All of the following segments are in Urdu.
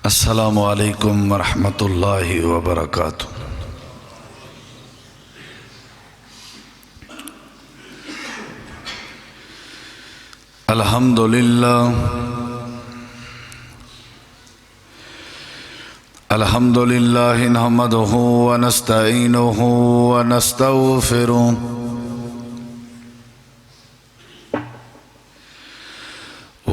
السلام علیکم ورحمۃ اللہ وبرکاتہ۔ الحمد للہ نحمدہ ونستعینہ ونستغفرہ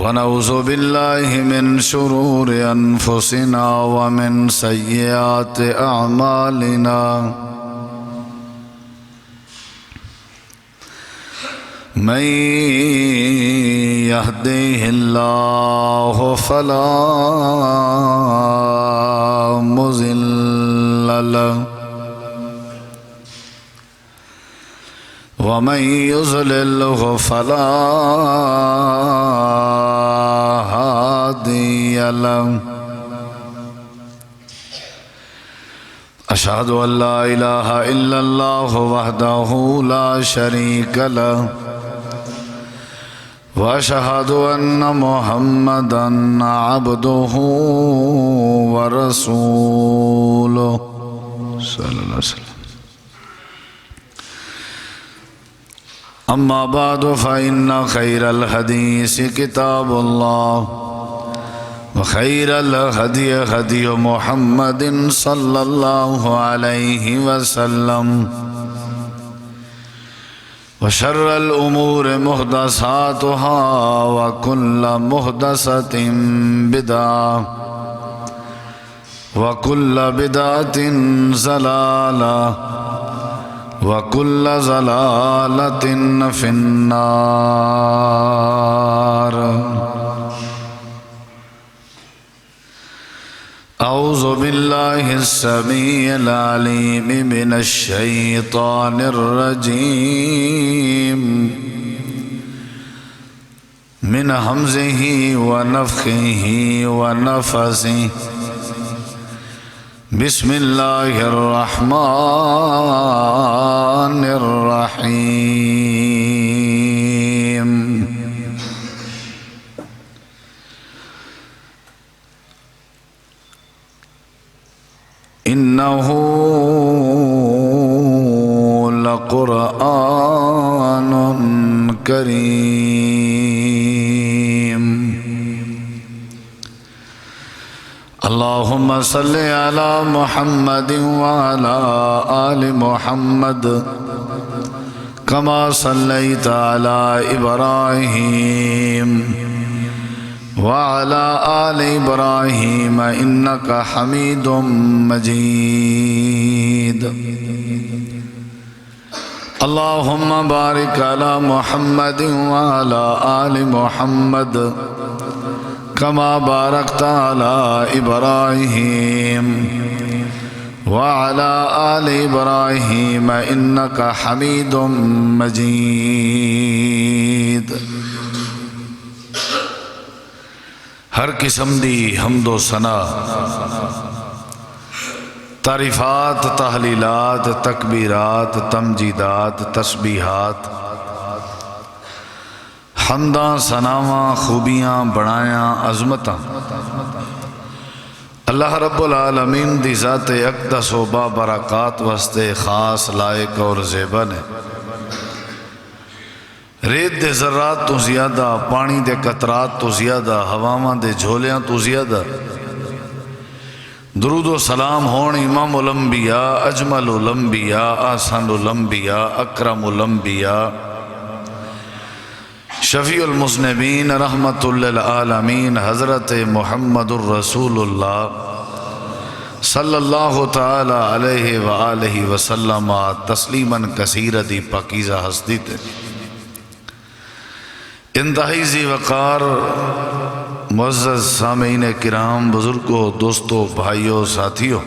ونعوذ باللہ من شرور انفسنا ومن سیئات اعمالنا من يهده اللہ فلا مضل له ومن يضلل فلا هادي له أشهد أن لا إله إلا الله وحده لا شريك له وأشهد أن محمدًا عبده ورسوله صلى الله عليه وسلم۔ أما بعد فإن خير الحديث كتاب الله وخير الهدي هدي محمد صلى الله عليه وسلم وشر الأمور محدثاتها وكل محدثة بدعة وكل بدعة ضلالة وكل ضلالة في النار۔ أعوذ بالله السميع العليم من الشيطان الرجيم من همزه ونفخه ونفثه بسم الله الرحمن الرحيم۔ إنه لقرآن كريم۔ اللهم صل على محمد وعلى آل محمد كما صليت على إبراهيم وعلى آل إبراهيم إنك حميد مجيد۔ اللهم بارك على محمد وعلى آل محمد كما باركت على إبراهيم وعلى آل إبراهيم إنك حميد مجيد۔ ہر قسم دی حمد و ثنا، تعریفات، تحلیلات، تکبیرات، تمجیدات، تسبیحات، حمداں، ثناواں، خوبیاں، بڑایاں، عظمتاں اللہ رب العالمین دی ذات اقدس و بابرکات واسطے خاص، لائق اور زیبا نے۔ ریت دے ذرات تو زیادہ، پانی دے قطرات تو زیادہ، ہواواں دے جھولیاں تو زیادہ درود و سلام ہون امام الانبیاء، اجمل الانبیاء، احسن الانبیاء، اکرم الانبیاء، شفیع المذنبین، رحمت للعالمین، حضرت محمد الرسول اللہ صلی اللہ تعالی علیہ وآلہ وسلم تسلیماً کثیرا دی پاکیزہ ہستی تے انتہائی ذی وقار معزز سامعین کرام، بزرگوں، دوستوں، بھائیوں، ساتھیوں،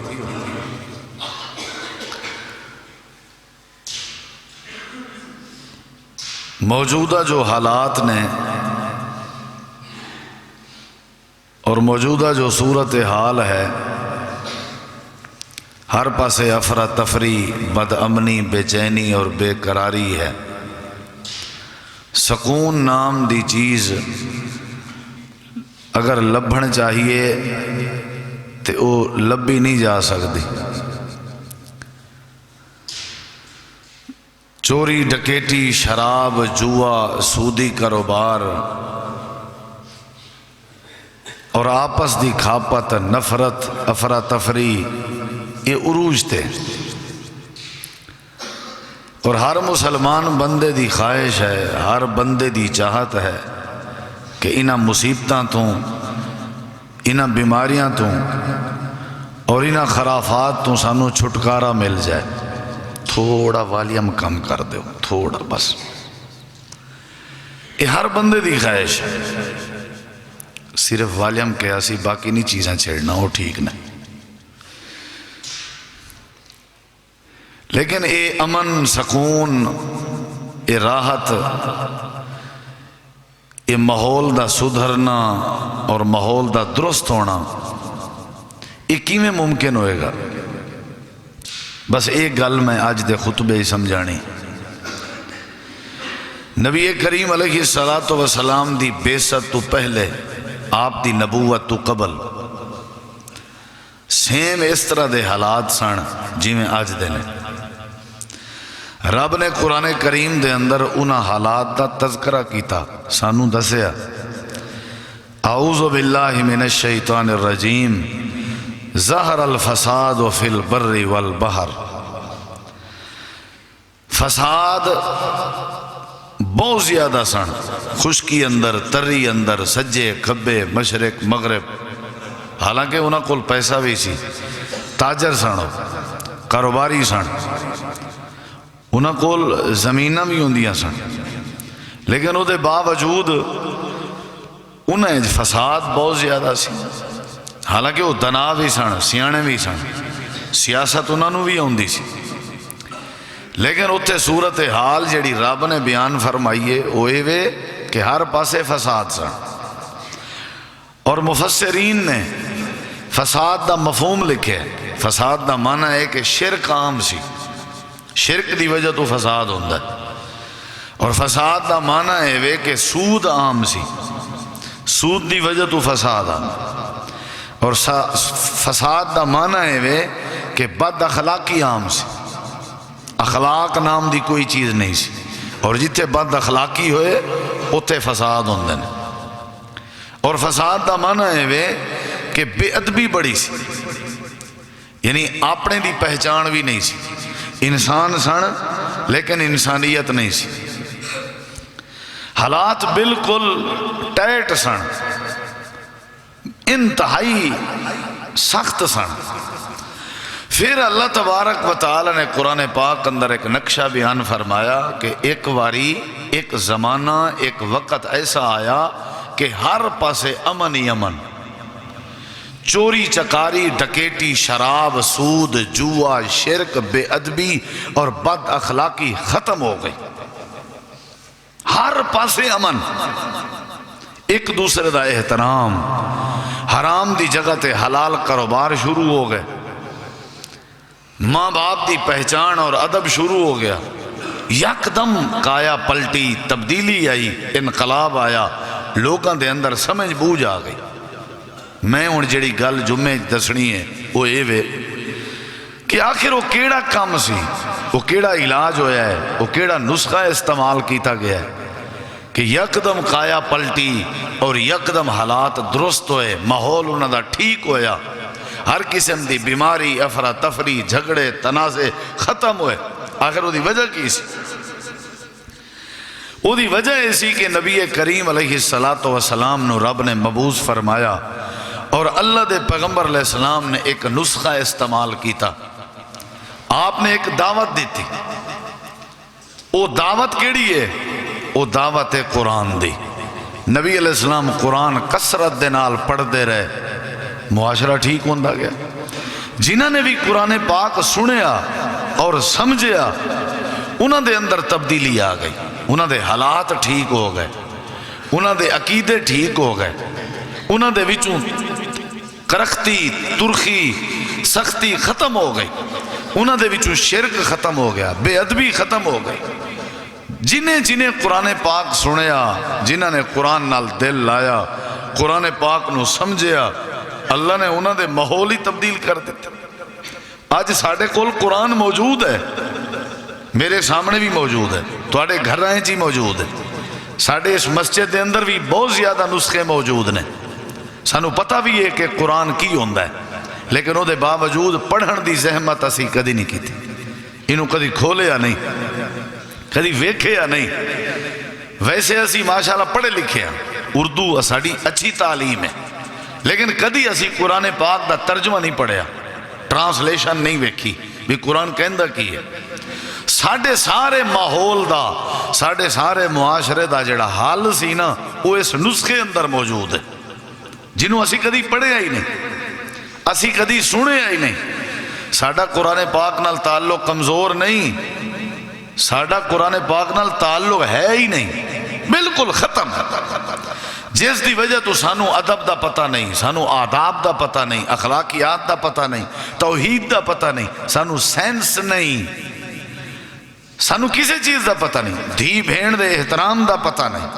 موجودہ جو حالات نے اور موجودہ جو صورتحال ہے، ہر پاسے افراتفری، بد امنی، بے چینی اور بے قراری ہے۔ سکون نام دی چیز اگر لبھن چاہیے تے او لبی نہیں جا سکتی. چوری ڈکیٹی شراب جوا سودی کاروبار اور آپس دی کھاپت نفرت افراتفری یہ عروج تھے. اور ہر مسلمان بندے دی خواہش ہے، ہر بندے دی چاہت ہے کہ انہاں مصیبتاں تو، انہاں بیماریاں تو اور انہاں خرافات تو سانو چھٹکارا مل جائے. تھوڑا والیم کم کر دو، تھوڑا بس. یہ ہر بندے دی خواہش ہے. صرف والیم کیا سی، باقی نہیں چیزیں چھیڑنا، وہ ٹھیک نہیں. لیکن اے امن سکون، اے راحت، اے ماحول دا سدھرنا اور ماحول دا درست ہونا یہ کیویں ممکن ہوئے گا؟ بس ایک گل میں آج دے خطبے ہی سمجھانی. نبی کریم علیہ السلام دی بعثت تو پہلے، آپ دی نبوت تو قبل سیم اس طرح دے حالات سن جی میں آج دے نے. رب نے قرآن کریم دے اندر انہاں حالات دا تذکرہ کیتا، سانو دسیا اعوذ باللہ من الشیطان الرجیم ظہر الفساد فی البر والبحر. فساد بہت زیادہ سن، خشکی اندر تری اندر، سجے کھبے مشرق مغرب. حالانکہ انہاں کول پیسہ بھی سی، تاجر سن، کاروباری سن، انہاں کول زمیناں بھی ہوندیاں سن، لیکن وہ دے باوجود انہیں فساد بہت زیادہ سی. حالانکہ وہ دنا بھی سن، سیانے بھی سن، سیاست انہوں بھی ہوندی سی. لیکن اتھے صورتحال جڑی رب نے بیان فرمائیے وہ وے کہ ہر پاسے فساد سن. اور مفسرین نے فساد دا مفہوم لکھے. فساد دا معنی ہے کہ شرک عام سی، شرک دی وجہ تو فساد ہوندا ہے. اور فساد دا معنی ہے وے کہ سود عام سی، سود دی وجہ تو فساد آندا. اور فساد دا معنی ہے وے کہ بد اخلاقی عام سی، اخلاق نام دی کوئی چیز نہیں سی. اور جتھے بد اخلاقی ہوئے اتھے فساد ہوندے نے. اور فساد دا معنی ہے وے کہ بے ادبی بڑی سی، یعنی اپنے دی پہچان بھی نہیں سی. انسان سن لیکن انسانیت نہیں سی. حالات بالکل ٹیٹ سن، انتہائی سخت سن. پھر اللہ تبارک و تعالی نے قرآن پاک اندر ایک نقشہ بیان فرمایا کہ ایک واری، ایک زمانہ، ایک وقت ایسا آیا کہ ہر پاسے امن ہی امن. چوری چکاری ڈکیٹی شراب سود جوا شرک بے ادبی اور بد اخلاقی ختم ہو گئی. ہر پاسے امن، ایک دوسرے دا احترام، حرام دی جگہ تے حلال کاروبار شروع ہو گئے. ماں باپ دی پہچان اور ادب شروع ہو گیا. یکدم کایا پلٹی، تبدیلی آئی، انقلاب آیا، لوگاں دے اندر سمجھ بوجھ آ گئی. میں ہن جڑی گل جمعے دسنی ہے وہ اے وے کہ آخر وہ کیڑا کام سی، وہ کیڑا علاج ہویا ہے، وہ کیڑا نسخہ استعمال کیتا گیا ہے کہ یکدم کایا پلٹی اور یکدم حالات درست ہوئے، ماحول انہاں دا ٹھیک ہویا، ہر قسم دی بیماری افراتفری جھگڑے تنازع ختم ہوئے. آخر وہ دی وجہ کی سی؟ وہ دی وجہ ایسی کہ نبی کریم علیہ السلام نو رب نے مبعوث فرمایا اور اللہ دے پیغمبر علیہ السلام نے ایک نسخہ استعمال کیتا. آپ نے ایک دعوت دیتی. وہ دعوت کیڑی ہے؟ وہ دعوت ہے قرآن دی. نبی علیہ السلام قرآن کثرت دے نال پڑھ دے رہے، معاشرہ ٹھیک ہوندا گیا. جنہاں نے بھی قرآن پاک سنیا اور سمجھیا انہاں دے اندر تبدیلی آ گئی، انہاں دے حالات ٹھیک ہو گئے، انہاں دے عقیدے ٹھیک ہو گئے، انہاں دے وچوں کرختی ترخی سختی ختم ہو گئی، انہاں دے وچوں شرک ختم ہو گیا، بے ادبی ختم ہو گئی. جنہیں قرآن پاک سنیا، جنہاں نے قرآن نال دل لایا، قرآن پاک نو سمجھیا، اللہ نے انہوں دے ماحول ہی تبدیل کر دیتے. آج ساڑھے کول قرآن موجود ہے، میرے سامنے بھی موجود ہے، تواڈے گھراں وچ ہی موجود ہے، ساڑھے اس مسجد دے اندر بھی بہت زیادہ نسخے موجود نے. سانو پتہ بھی ہے کہ قرآن کی ہوندا ہے، لیکن وہ دے باوجود پڑھن دی زحمت اسی کدی نہیں کیتی. انہوں کدی کھولیا نہیں، کدی ویکھیا نہیں. ویسے اسی ماشاءاللہ پڑھے لکھے ہیں، اردو ساڑی اچھی تعلیم ہے، لیکن کدی اسی قرآن پاک دا ترجمہ نہیں پڑھیا، ٹرانسلیشن نہیں ویکھی بھی قرآن کہندا کی ہے. ساڑھے سارے ماحول دا، ساڑھے سارے معاشرے دا جڑا حال سی نا، وہ اس نسخے اندر موجود ہے، جنہوں اسی کدی پڑھے ہی نہیں، اسی کدی سنے ہی نہیں. ساڑھا قرآن پاک نال تعلق کمزور نہیں، ساڑھا قرآن پاک نال تعلق ہے ہی نہیں، بالکل ختم. جس دی وجہ تو سانو ادب دا پتہ نہیں، سانو آداب دا پتہ نہیں، اخلاقیات دا پتہ نہیں، توحید دا پتہ نہیں، سانو سینس نہیں، سانو کسی چیز دا پتہ نہیں، دھی بھین دے احترام دا پتہ نہیں.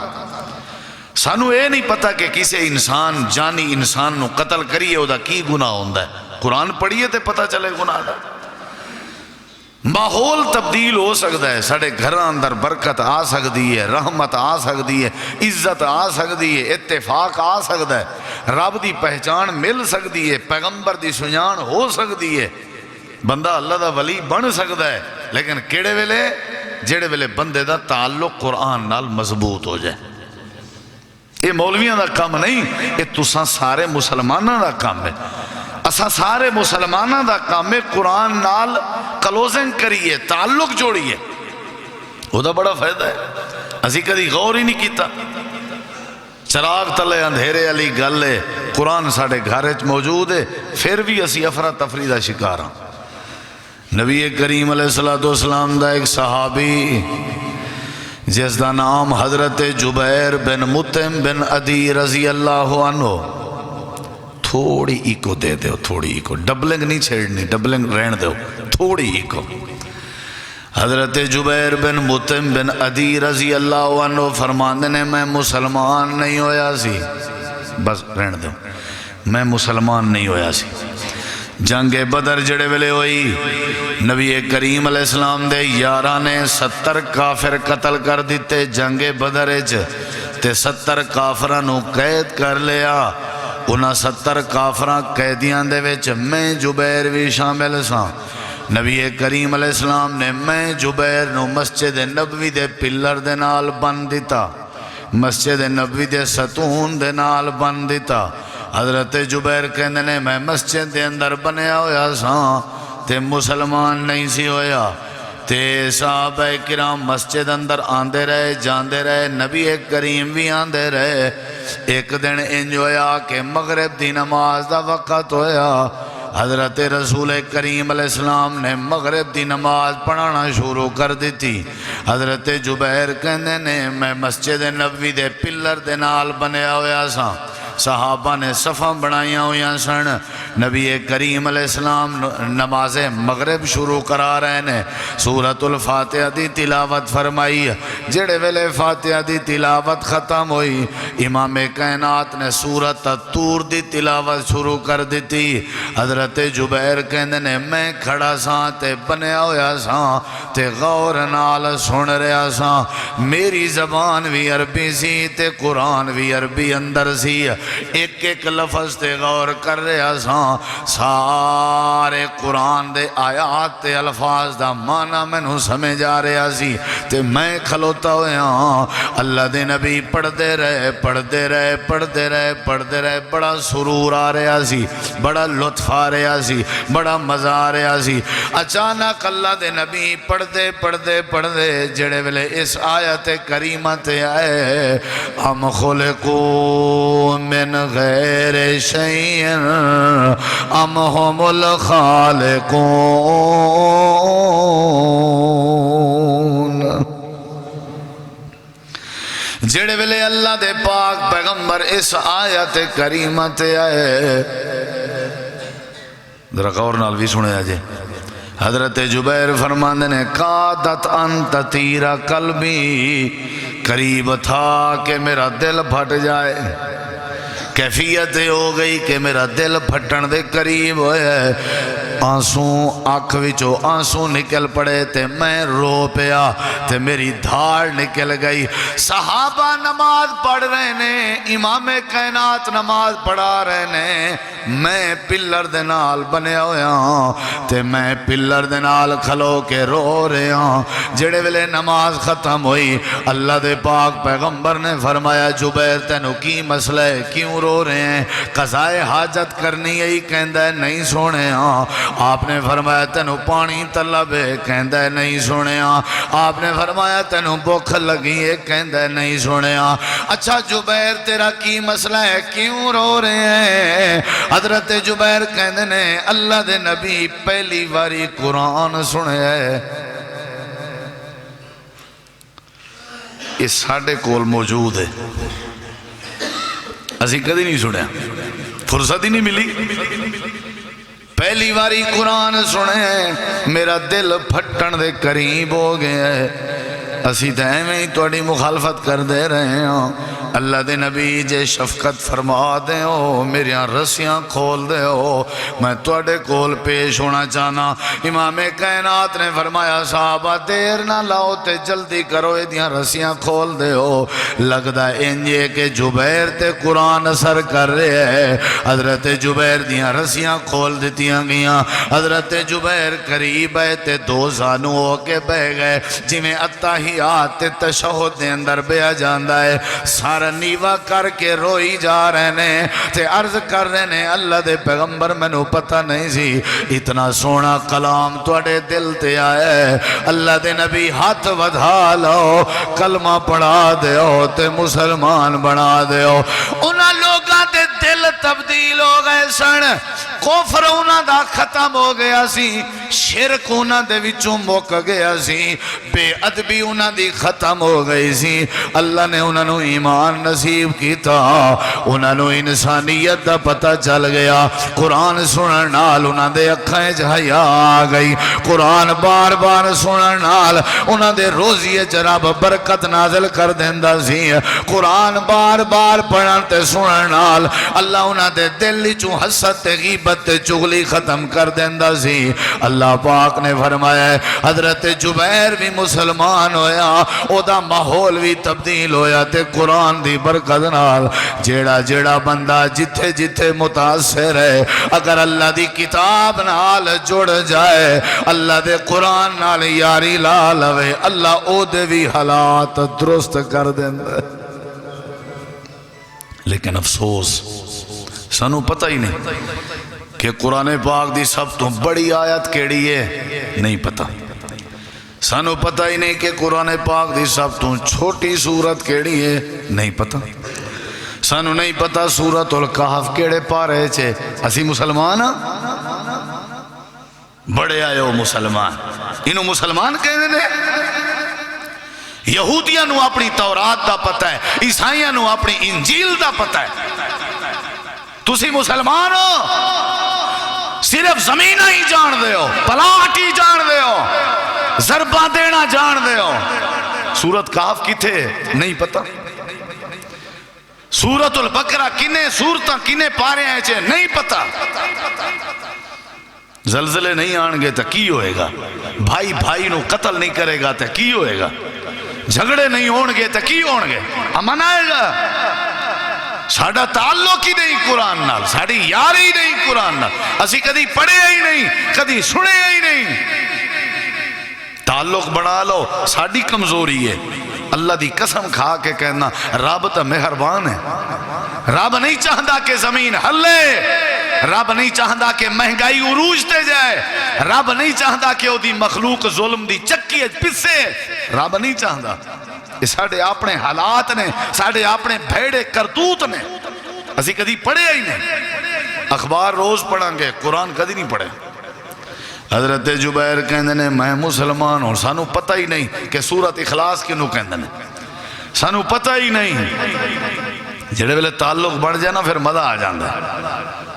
سانو اے نہیں پتہ کہ کسی انسان جانی انسان نو قتل کریے او دا کی گناہ ہوندہ ہے. قرآن پڑھیے تے پتہ چلے گناہ دا. ماحول تبدیل ہو سکتا ہے، ساڑھے گھراں اندر برکت آ سکتی ہے، رحمت آ سکتی ہے، عزت آ سکتی ہے، اتفاق آ سکتا ہے، رب دی پہچان مل سکتی ہے، پیغمبر دی سنجان ہو سکتی ہے، بندہ اللہ دا ولی بن سکتا ہے. لیکن کیڑے ویلے؟ جڑے ویلے بندے دا تعلق قرآن نال مضبوط ہو جائے. یہ مولویاں دا کام نہیں، یہ تساں سارے مسلماناں دا کام ہے. اساں سارے مسلماناں دا کام ہے قرآن نال کلوزنگ کریے، تعلق جوڑیے، وہ دا بڑا فائدہ ہے. اسی کدی غور ہی نہیں کیتا. چراغ تلے اندھیرے علی گل ہے، قرآن ساڑھے گھرچ موجود ہے، پھر بھی اسی افراتفری دا شکار ہاں. نبی کریم علیہ السلام دا ایک صحابی جس دا نام حضرت جبیر بن مطعم بن عدی رضی اللہ عنہ، تھوڑی ایکو دے دیو، تھوڑی ایکو، ڈبلنگ نہیں چھیڑنی، ڈبلنگ رہن دیو، تھوڑی ایکو. حضرت جبیر بن مطعم بن عدی رضی اللہ عنہ فرماندے نے میں مسلمان نہیں ہویا سی، بس رہن دیو، میں مسلمان نہیں ہویا سی. جنگ بدر جڑے ویلے ہوئی، نبی کریم علیہ السلام دے 11 نے 70 کافر قتل کر دیتے جنگ بدر اچ، تے 70 کافرانو قید کر لیا. انہاں 70 کافراں قیدیاں دے وچ میں جبیر بھی شامل ساں. نبی کریم علیہ السلام نے میں جبیر نو مسجد نبوی دے پلر دے نال بن دیتا، مسجد نبوی دے ستون دے نال بن دیتا. حضرت جبیر کہندے نے میں مسجد دے اندر بنیا ہویا ساں تے مسلمان نہیں سی ہویا. تے صحابہ کرام مسجد اندر آندے رہے جاندے رہے، نبی کریم بھی آندے رہے. ایک دن انج ہویا کہ مغرب دی نماز دا وقت ہویا. حضرت رسول کریم علیہ السلام نے مغرب دی نماز پڑھانا شروع کر دیتی. حضرت جبیر کہندے نے میں مسجد نبوی دے پلر دے نال بنیا ہویا ساں، صحابہ نے صفاں بنائیاں ہویاں سن. نبی کریم علیہ السلام نماز مغرب شروع کرا رہے نے، سورۃ الفاتحہ دی تلاوت فرمائی. جڑے ویلے فاتحہ دی تلاوت ختم ہوئی، امام کائنات نے سورۃ الطور دی تلاوت شروع کر دیتی. حضرت جبیر کہندے نے میں کھڑا ساں تے بنیا ہویا ساں تے غور نال سن رہا ساں. میری زبان بھی عربی سی تے قرآن بھی عربی اندر سی. ایک ایک لفظ تے غور کر رہا ساں. سارے قرآن دے آیات تے الفاظ دا معنی مینوں سمجھ آ رہا سی تے میں کھلوتا ہویا. اللہ دے نبی پڑھتے رہے پڑھتے رہے پڑھتے رہے پڑھتے رہے. بڑا سرور آ رہا سی، بڑا لطف آ رہا سی، بڑا مزہ آ رہا سی. اچانک اللہ دے نبی پڑھتے پڑھتے پڑھتے جڑے ویلے اس آیت کریمہ تے آئے، ہم خلقو من غیر شیئن ام ہم الخالقون. جڑے ویلے اللہ دے پاک پیغمبر اس آیت کریمہ تے آئے، ذرا غور نال بھی سنے آجے. حضرت جبیر فرماندے نے قادت ان تطیر قلبی، قریب تھا کہ میرا دل پھٹ جائے، کیفیت ہو گئی کہ میرا دل پھٹن دے قریب ہوئے، آنسو آنکھ وچوں آنسو نکل پڑے تے میں رو پیا تے میری دھاڑ نکل گئی۔ صحابہ نماز پڑھ رہے نے، امام کائنات نماز پڑھا رہے نے، میں پلر دے نال بنیا ہویا ہاں تے میں پلر دے نال کھلو کے رو رہے ہاں۔ جڑے ویلے نماز ختم ہوئی، اللہ دے پاک پیغمبر نے فرمایا جبیر تینوں کی مسئلہ ہے، کیوں رو رہے ہیں؟ قضاء حاجت کرنی ہے؟ کہندہ ہے نہیں سونے ہاں۔ آپ نے فرمایا تینوں پانی طلب ہے؟ کہندہ ہے نہیں سونے ہاں۔ آپ نے فرمایا تینوں بھوک لگی ہے؟ کہندہ ہے نہیں سونے ہاں۔ اچھا جبیر تیرا کی مسئلہ ہے، کیوں رو رہے ہیں؟ حضرت جبیر کہندے نے اللہ دے نبی پہلی باری قرآن سنے ہے۔ یہ ساڑھے کول موجود ہے، اسی کدی نہیں سنیا، فرصت ہی نہیں ملی۔ پہلی باری قرآن سنے، میرا دل پھٹن دے قریب ہو گیا ہے۔ اسی تے میں ہی توڑی مخالفت کر دے رہے ہیں۔ اللہ دے نبی جے شفقت فرما دے ہو، میری رسیاں کھول دے ہو، میں توڑے کول پیش ہونا چاہنا۔ امام کائنات نے فرمایا صحابہ دیر نہ لاؤ تے جلدی کرو، ایدیاں رسیاں کھول دے ہو۔ لگدا انجے کہ جبیر تے قرآن اثر کر رہے ہیں۔ حضرت جبیر دیاں رسیاں کھول دیتیاں گیاں۔ حضرت جبیر قریب ہے تے دو زانو ہو کے بہ گئے، جی میں اتحیات تے تشہد دے اندر بیا جاندہ ہے۔ سارا نیوہ کر کے روئی جا رہے نے تے عرض کر رہے نے اللہ دے پیغمبر میں نو پتہ نہیں سی اتنا سونا کلام توڑے دل تے آئے۔ اللہ دے نبی ہاتھ ودھا لو، کلمہ پڑھا دے ہو تے مسلمان بنا دے ہو۔ انہاں لوگاں دے دل تبدیل ہو گئے سن، کفر انہاں دا ختم ہو گیا سی، شرک انہاں دے وچوں مک گیا سی، بے ادبی انہاں دی ختم ہو گئی سی۔ اللہ نے انہاں نو ایمان نصیب کیتا، انہاں نو انسانیت دا پتہ چل گیا۔ قرآن سنن نال انہاں دے اکھائیں حیا آ گئی، قرآن بار بار سنن نال انہاں دے روزی رب برکت نازل کر دیندا سی۔ قرآن بار بار پڑھن تے سنن نال اللہ انہاں دے دل وچوں حسد تے غیبت تے چغلی ختم کر دیندا سی۔ اللہ پاک نے فرمایا ہے حضرت جبیر بھی مسلمان ہویا، او دا ماحول بھی تبدیل ہویا تے قرآن دی برکت نال جیڑا جیڑا بندہ جتھے جتھے متاثر ہے، اگر اللہ دی کتاب نال جڑ جائے، اللہ دے قرآن نال یاری لا لوے، اللہ او دے بھی حالات درست کر دیندا۔ لیکن افسوس سانو پتہ ہی نہیں کہ قرآن پاک دی سب تو بڑی آیت کیڑی ہے، نہیں پتہ۔ سانو پتہ ہی نہیں کہ قرآن پاک دی سب تو چھوٹی سورت کیڑی ہے، نہیں پتہ۔ سانو نہیں پتہ سورت الکہف کیڑے پارے چھے، اسی مسلمان ہاں، بڑے آئے ہو مسلمان، انہوں مسلمان کہنے نے۔ یہودیاں نو اپنی تورات دا پتہ ہے، عیسائیاں نو اپنی انجیل دا پتہ ہے، تسی مسلمان ہو، صرف زمینہ ہی جان دے ہو، پلاٹ ہی جان دے ہو، ضربہ دینا جان دے ہو۔ سورت کہف کی تھے نہیں پتہ، سورت البقرہ کنے سورتاں کنے پارے ہیں چھے نہیں پتہ۔ زلزلے نہیں آنگے تا کی ہوئے گا، بھائی بھائی نو قتل نہیں کرے گا تا کی ہوئے گا، جھگڑے نہیں ہونگے تا کی ہونگے، امن آئے گا۔ ساڑھا تعلق ہی نہیں قرآن نال، ساڑھی یاری ہی نہیں قرآن نال، اسی کدی پڑھے ہی نہیں، کدی سنے ہی نہیں۔ تعلق بنا لو، ساڑھی کمزوری ہے۔ اللہ دی قسم کھا کے کہنا رب تا مہربان ہے، رب نہیں چاہتا کہ زمین ہلے، رب نہیں چاہتا کہ مہنگائی عروج تے جائے، رب نہیں چاہتا کہ وہ دی مخلوق ظلم دی چکی پسے، رب نہیں چاہتا۔ یہ ساڑھے اپنے حالات نے، ساڑھے اپنے بھیڑے کرتوت نے، اسی کدی پڑھے ہی نہیں۔ اخبار روز پڑھیں گے، قرآن کدی نہیں پڑھے۔ حضرت جبیر کہندے نے میں مسلمان ہوں، سانو پتہ ہی نہیں کہ سورت اخلاص کینوں کہندے نے، سانو پتہ ہی نہیں۔ جڑے ویلے تعلق بڑھ جائے نا پھر مزہ آ جاندہ ہے۔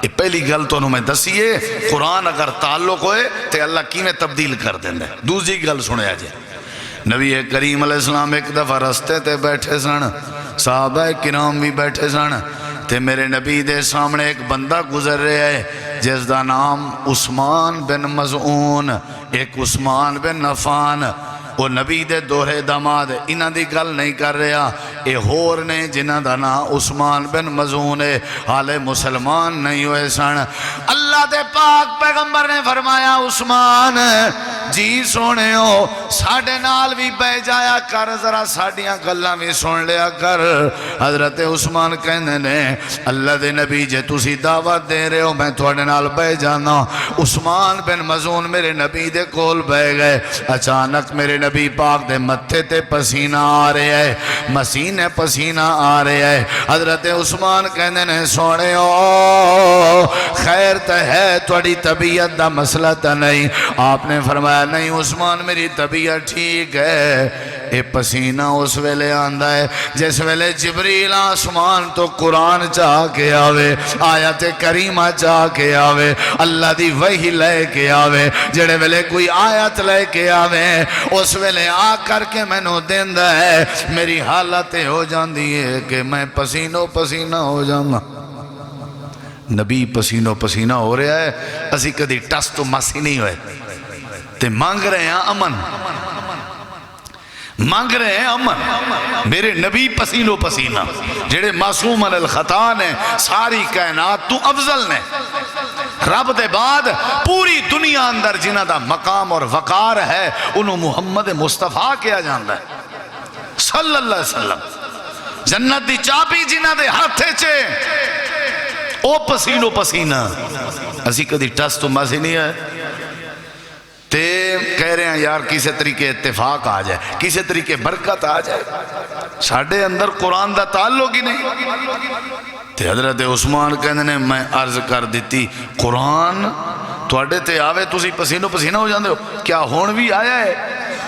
یہ پہلی گل تو میں دسیے، قرآن اگر تعلق ہوئے تو اللہ کی میں تبدیل کر دیندے۔ دوسری گل سنے آجے، نبی کریم علیہ السلام ایک دفعہ رستے تے بیٹھے سن، صحابہ کرام بھی بیٹھے سن، تے میرے نبی دے سامنے ایک بندہ گزر رہا ہے جس دا نام عثمان بن مظعون، ایک عثمان بن عفان، وہ نبی دے دوہرے داماد، انہاں دی گل نہیں کر رہا، اے ہور نے جنہاں دا نام عثمان بن مظعون ہے، حالے مسلمان نہیں ہوئے سن۔ اللہ دے پاک پیغمبر نے فرمایا عثمان جی سونے ہو ساڑھے نال بھی بہ جایا کر، ذرا ساڑھیاں گلاں بھی سن لیا کر۔ حضرت عثمان کہنے نے اللہ دے نبی جے تسی دعوت دے رہے ہو میں تھوڑے نال بہ جانا۔ عثمان بن مظعون میرے نبی دے کول بہ گئے، اچانک میرے نبی پاک دے متھے تے پسینہ آ رہے ہے، مسینے پسینہ آ رہے ہے۔ حضرت عثمان کہنے نے سونے ہو خیر تے ہے توڑی طبیعت دا مسئلہ تا نہیں؟ آپ نے فرمایا نہیں عثمان میری طبیعت ٹھیک ہے۔ اے پسینہ اس ویلے آندہ ہے جس ویلے جبریل آسمان تو قرآن چاہ کے آوے، آیت کریمہ چاہ کے آوے، اللہ دی وحی لے کے آوے، جڑے ویلے کوئی آیت لے کے آوے اس ویلے آ کر کے میں نو دیندہ ہے، میری حالت ہو جاندی ہے کہ میں پسینو پسینہ ہو جانا۔ نبی پسینو پسینہ ہو رہا ہے، اسی کدی ٹس تو مسی نہیں ہوئے تے مانگ رہے ہیں امن، مانگ رہے ہیں امن۔ میرے نبی پسینو پسینہ جڑے معصوم عن الخطا نے، ساری کائنات تو افضل نے، رب دے بعد پوری دنیا اندر جنہ دا مقام اور وقار ہے انہوں محمد مصطفیٰ کیا جاندہ ہے صلی اللہ علیہ وسلم۔ جنت دی چابی جنہ دے ہاتھے چھے او پسینو پسینہ، اسی کدی ٹس تو مزی نہیں ہے تے کہہ رہے ہیں یار کسی طریقے اتفاق آ جائے، کسی طریقے برکت آ جائے، ساڑھے اندر قرآن دا تعلق ہی نہیں۔ تے حضرت عثمان کہنے نے میں عرض کر دیتی قرآن توڑے تے آوے تسی پسینو پسینہ ہو جاندے ہو، کیا ہون بھی آیا ہے؟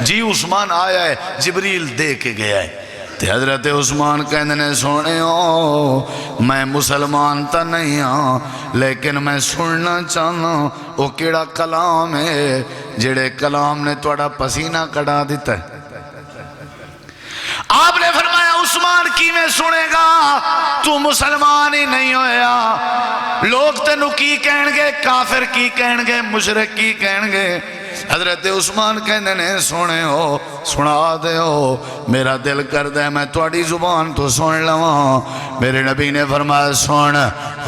جی عثمان آیا ہے، جبریل دے کے گیا ہے۔ تے حضرت عثمان کہنے نے سونے ہو میں مسلمان تا نہیں ہاں لیکن میں سننا چاہنا وہ کیڑا کلام ہے جڑے کلام نے توڑا پسینہ کڑا دیتا ہے۔ آپ نے فرمایا عثمان کی میں سنے گا تو مسلمان ہی نہیں ہویا، لوگ تینو کی کہیں گے، کافر کی کہیں گے، مشرک کی کہیں گے۔ حضرت عثمان کہنے نے سونے ہو سنا دے ہو، میرا دل کر دے میں توڑی زبان تو سن لواں۔ میرے نبی نے فرمایا سن،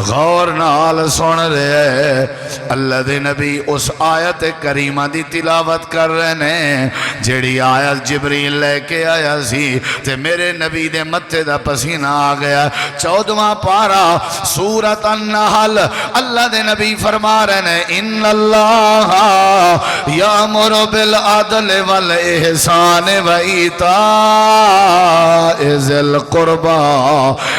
غور نال سن رہے۔ اللہ دے نبی اس آیت کریمہ دی تلاوت کر رہے نے جیڑی آیت جبریل لے کے آیا سی تے میرے نبی دے متھے دا پسینہ آ گیا۔ 14واں پارا سورۃ النحل، اللہ دے نبی فرما رہے نے ان اللہ یامر بالعدل والإحسان وإیتاء ذی القربى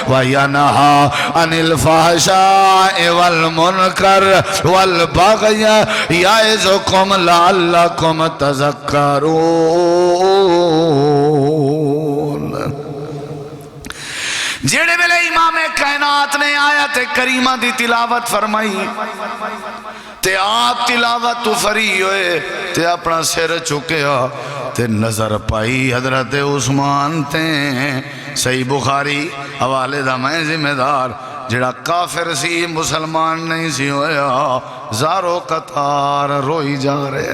وینہی عن الفحشاء والمنکر والبغی یعظکم لعلکم تذکرون۔ جیڑے ویلے امام کائنات نے آیت کریمہ دی تلاوت فرمائی تے آپ تلاوت تو فری ہوئے تے اپنا سر چکیا تے نظر پائی حضرت عثمان تے۔ صحیح بخاری حوالے دا میں ذمہ دار، جڑا کافر سی مسلمان نہیں سی ہویا، زارو قطار روئی جا رہے۔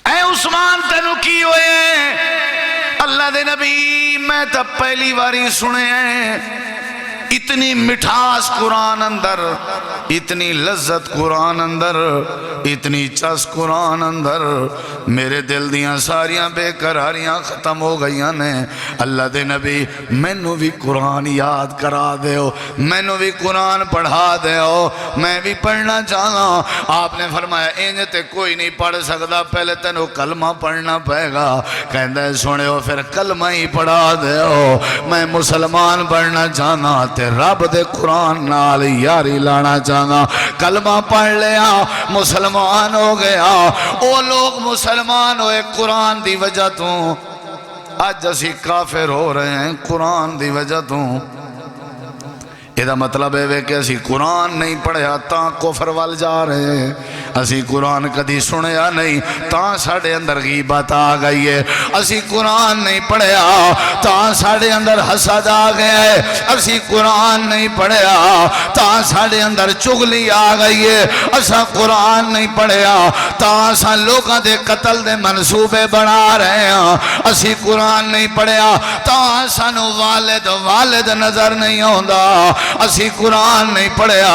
اے عثمان تینو کی ہوئے؟ اللہ دے نبی میں تب پہلی باری سنے ہیں اتنی مٹھاس قرآن اندر، اتنی لذت قرآن اندر، اتنی چس قرآن اندر، میرے دل دیاں ساریاں بے قراریاں ختم ہو گئیاں نے۔ اللہ دے نبی مینو بھی قرآن یاد کرا دے ہو، مینو بھی قرآن پڑھا دے ہو، میں بھی پڑھنا چاہنا۔ آپ نے فرمایا انج تے کوئی نہیں پڑھ سکتا، پہلے تینو کلمہ پڑھنا پائے گا۔ کہندہ ہے سنے ہو پھر کلمہ ہی پڑھا دے ہو، میں مسلمان پڑھنا چاہنا تے رب دے قرآن نال یاری لانا چاہنا۔ کلمہ پڑھ لیا مسلمان ہو گیا۔ او لوگ مسلمان ہوئے قرآن دی وجہ تو، آج اسی کافر ہو رہے ہیں قرآن دی وجہ تو۔ یہ مطلب ہے کہ اسی قرآن نہیں پڑھیا تاں کفر وال جا رہے ہیں، اسی قرآن کدی سنیا نہیں تاں ساڑے اندر غیبت آ گئی ہے، اسی قرآن نہیں پڑھیا تاں ساڑے اندر حسد آ گیا ہے، اسی قرآن نہیں پڑھیا تاں ساڑے اندر چغلی آ گئی ہے، اسا قرآن نہیں پڑھیا تاں اسا لوگاں دے قتل دے منصوبے بنا رہے ہیں، اسی قرآن نہیں پڑھیا تاں سانو والد نظر نہیں ہوندا، اسی قرآن نہیں پڑھیا